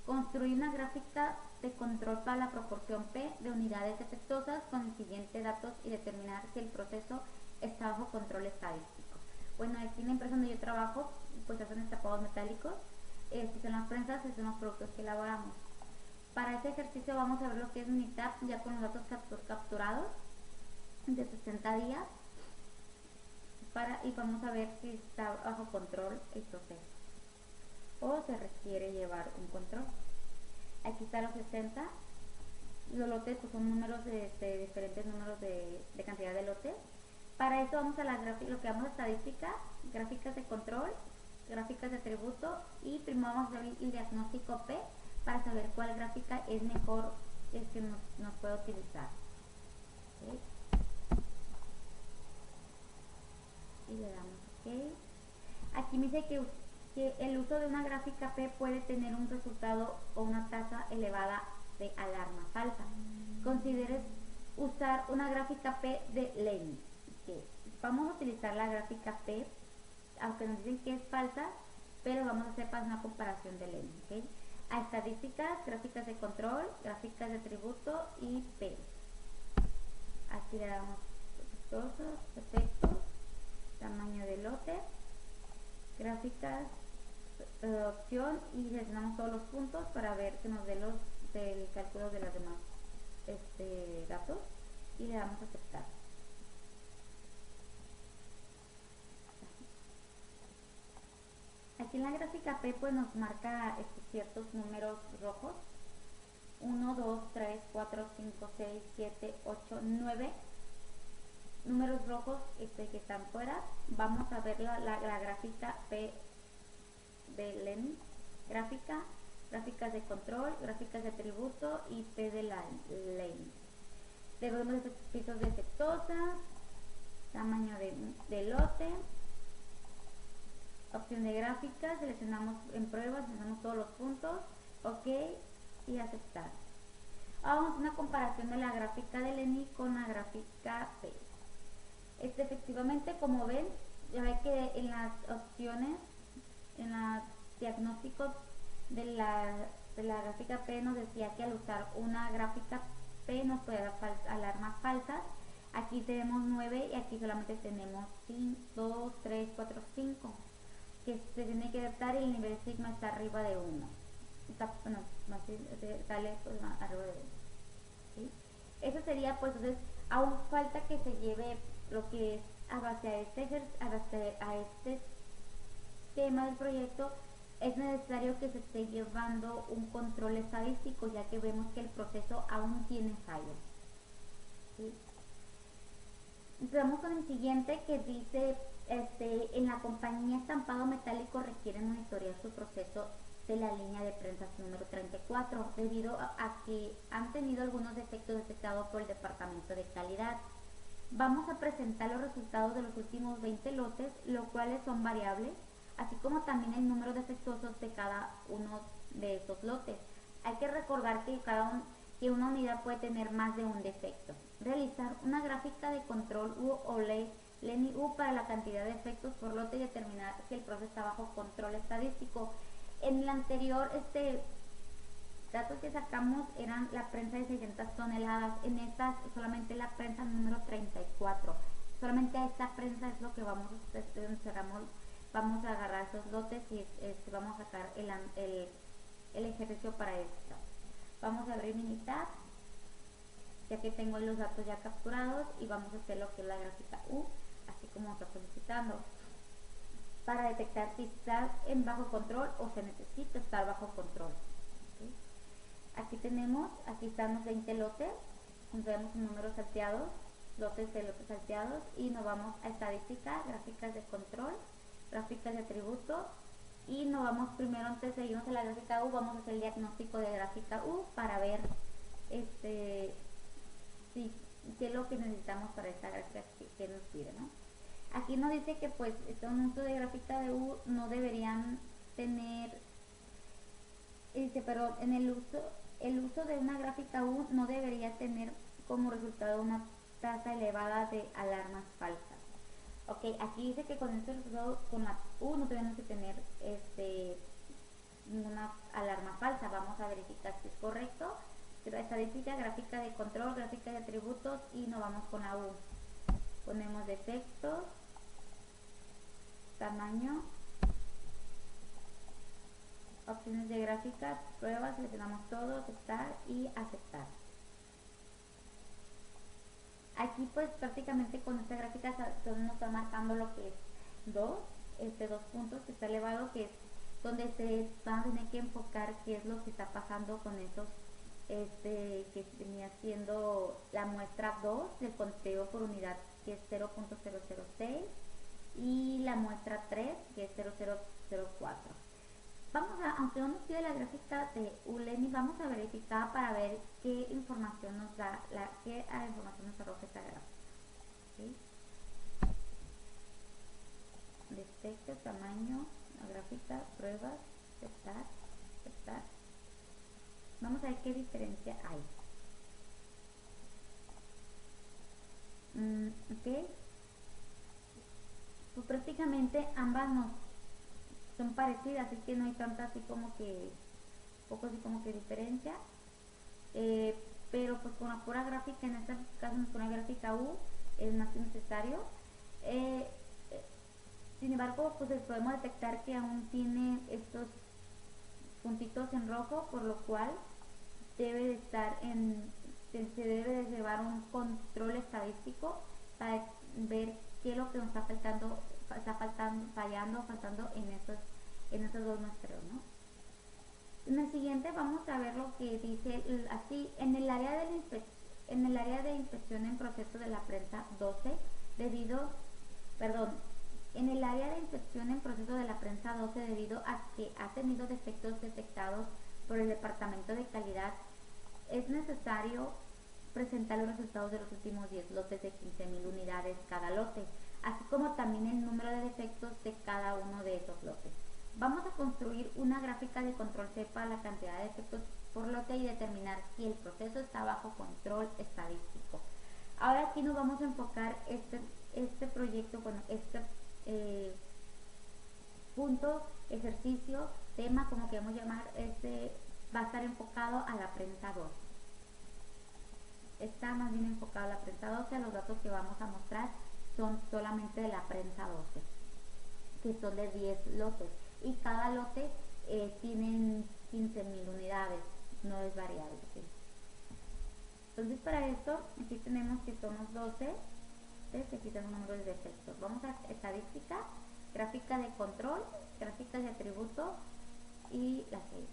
Construir una gráfica de control para la proporción P de unidades defectuosas con el siguiente datos y determinar si el proceso está bajo control estadístico. Bueno, aquí en la empresa donde yo trabajo, pues hacen estampados metálicos. Son las prensas, son los productos que elaboramos. Para este ejercicio vamos a ver lo que es Minitab ya con los datos capturados de 60 días y vamos a ver si está bajo control el proceso o se requiere llevar un control. Aquí está los 60. Los lotes pues, son números de diferentes números de cantidad de lotes. Para eso vamos a la gráfica, lo que llamamos estadística, gráficas de control, gráficas de atributo y primero vamos a ver el diagnóstico P para saber cuál gráfica es mejor que nos puede utilizar. ¿Okay? Y le damos OK. Aquí me dice que el uso de una gráfica P puede tener un resultado o una tasa elevada de alarma falsa. consideres usar una gráfica P de Lenny. Que vamos a utilizar la gráfica P, aunque nos dicen que es falsa, pero vamos a hacer para una comparación de Lenny. ¿Okay? A estadísticas, gráficas de control, gráficas de tributo y P. Aquí le damos efectos, tamaño de lote, gráficas, opción, y seleccionamos todos los puntos para ver que nos dé los del cálculo de los demás datos, y le damos a aceptar. Aquí en la gráfica P pues nos marca ciertos números rojos: 1, 2, 3, 4, 5, 6, 7, 8, 9 números rojos que están fuera. Vamos a ver la gráfica P de Lenny, gráficas de control, gráficas de tributo y P de la Lenny. Debemos de pisos defectuosas, tamaño de lote, opción de gráficas, seleccionamos en pruebas, seleccionamos todos los puntos, ok, y aceptar. Ahora vamos a hacer una comparación de la gráfica de Lenny con la gráfica P. Efectivamente, como ven, ya ve que en las opciones, en los diagnósticos de la gráfica P nos decía que al usar una gráfica P nos puede dar alarmas falsas. Aquí tenemos 9 y aquí solamente tenemos 5, 2, 3, 4, 5, que se tiene que adaptar, y el nivel sigma está arriba de 1. Bueno, sale pues, arriba de 1. ¿Sí? Eso sería, pues, entonces, aún falta que se lleve lo que es a base a este tema del proyecto. Es necesario que se esté llevando un control estadístico, ya que vemos que el proceso aún tiene fallos. ¿Sí? Vamos con el siguiente, que dice, en la compañía Estampado Metálico requiere monitorear su proceso de la línea de prensas número 34 debido a que han tenido algunos defectos detectados por el departamento de calidad. Vamos a presentar los resultados de los últimos 20 lotes, los cuales son variables, así como también el número defectuosos de cada uno de esos lotes. Hay que recordar que una unidad puede tener más de un defecto. Realizar una gráfica de control U o Lenny U para la cantidad de defectos por lote y determinar si el proceso está bajo control estadístico. En el anterior datos que sacamos eran la prensa de 600 toneladas. En esta solamente la prensa número 34. Solamente a esta prensa es lo que vamos a agarrar esos lotes y vamos a sacar el ejercicio para esto. Vamos a abrir Minitab, ya que tengo los datos ya capturados, y vamos a hacer lo que es la gráfica U, así como está solicitando, para detectar si está en bajo control o se necesita estar bajo control. ¿Sí? Aquí están los 20 lotes, vemos números salteados, lotes de lotes salteados, y nos vamos a estadística, gráficas de control, gráficas de atributo, y nos vamos primero, antes de irnos a la gráfica U, vamos a hacer el diagnóstico de gráfica U para ver qué es lo que necesitamos para esta gráfica que nos pide, ¿no? Aquí nos dice que pues un uso de gráfica de U no deberían tener, pero en el uso de una gráfica U no debería tener como resultado una tasa elevada de alarmas falsas. Ok, aquí dice que con este resultado, con la U no tenemos que tener ninguna alarma falsa. Vamos a verificar si es correcto. Estadística, gráfica de control, gráfica de atributos, y nos vamos con la U. Ponemos defectos, tamaño, opciones de gráfica, pruebas, seleccionamos todo, aceptar y aceptar. Aquí pues prácticamente con esta gráfica nos está marcando lo que es 2 puntos que está elevado, que es donde se van a tener que enfocar qué es lo que está pasando con esos que venía siendo la muestra 2 del conteo por unidad, que es 0.006, y la muestra 3, que es 0.004. Aunque no nos pide la gráfica de Lenny, vamos a verificar para ver qué información nos da, qué información nos arroja esta gráfica. ¿Sí? Defecto, tamaño, la gráfica, pruebas, aceptar. Vamos a ver qué diferencia hay. Ok, pues prácticamente ambas son parecidas, así que no hay tanta así como que, poco así como que diferencia. Eh, pero pues con la pura gráfica, en este caso con la gráfica U, es más que necesario. Eh, eh, Sin embargo, pues podemos detectar que aún tiene estos puntitos en rojo, por lo cual debe de estar se debe de llevar un control estadístico para ver qué es lo que nos está faltando en esos dos muestreos, ¿no? En el siguiente vamos a ver lo que dice así, en el área de inspección en proceso de la prensa 12, debido, perdón, en el área de inspección en proceso de la prensa 12, debido a que ha tenido defectos detectados por el Departamento de Calidad, es necesario presentar los resultados de los últimos 10 lotes de 15.000 unidades cada lote, así como también el número de defectos de cada uno de esos lotes. Vamos a construir una gráfica de control C para la cantidad de defectos por lote y determinar si el proceso está bajo control estadístico. Ahora aquí nos vamos a enfocar este proyecto, bueno, eh, punto, ejercicio, tema, como queremos llamar, va a estar enfocado a la prensa 2. Está más bien enfocado a la prensa 12, los datos que vamos a mostrar son solamente de la prensa 12, que son de 10 lotes, y cada lote tienen 15.000 unidades, no es variable, ¿sí? Entonces para esto, aquí tenemos que son los 12, ¿sí? Aquí tenemos números de defectos. Vamos a estadística, gráfica de control, gráficas de atributo y las 6.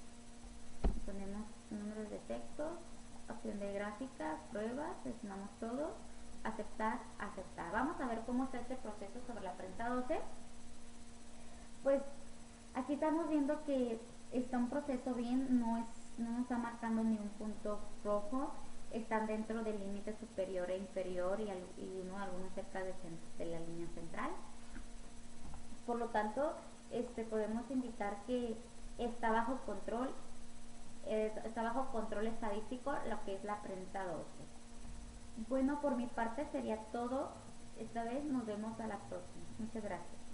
Ponemos números de defectos, opción de gráficas, pruebas, seleccionamos todo, aceptar, aceptar. Vamos a ver cómo está este proceso sobre la prensa 12. Pues aquí estamos viendo que está un proceso bien, no nos está marcando ni un punto rojo, están dentro del límite superior e inferior y algunos cerca de la línea central. Por lo tanto, podemos indicar que está bajo control, está bajo control estadístico lo que es la prensa 12. Bueno, por mi parte sería todo. Esta vez nos vemos a la próxima. Muchas gracias.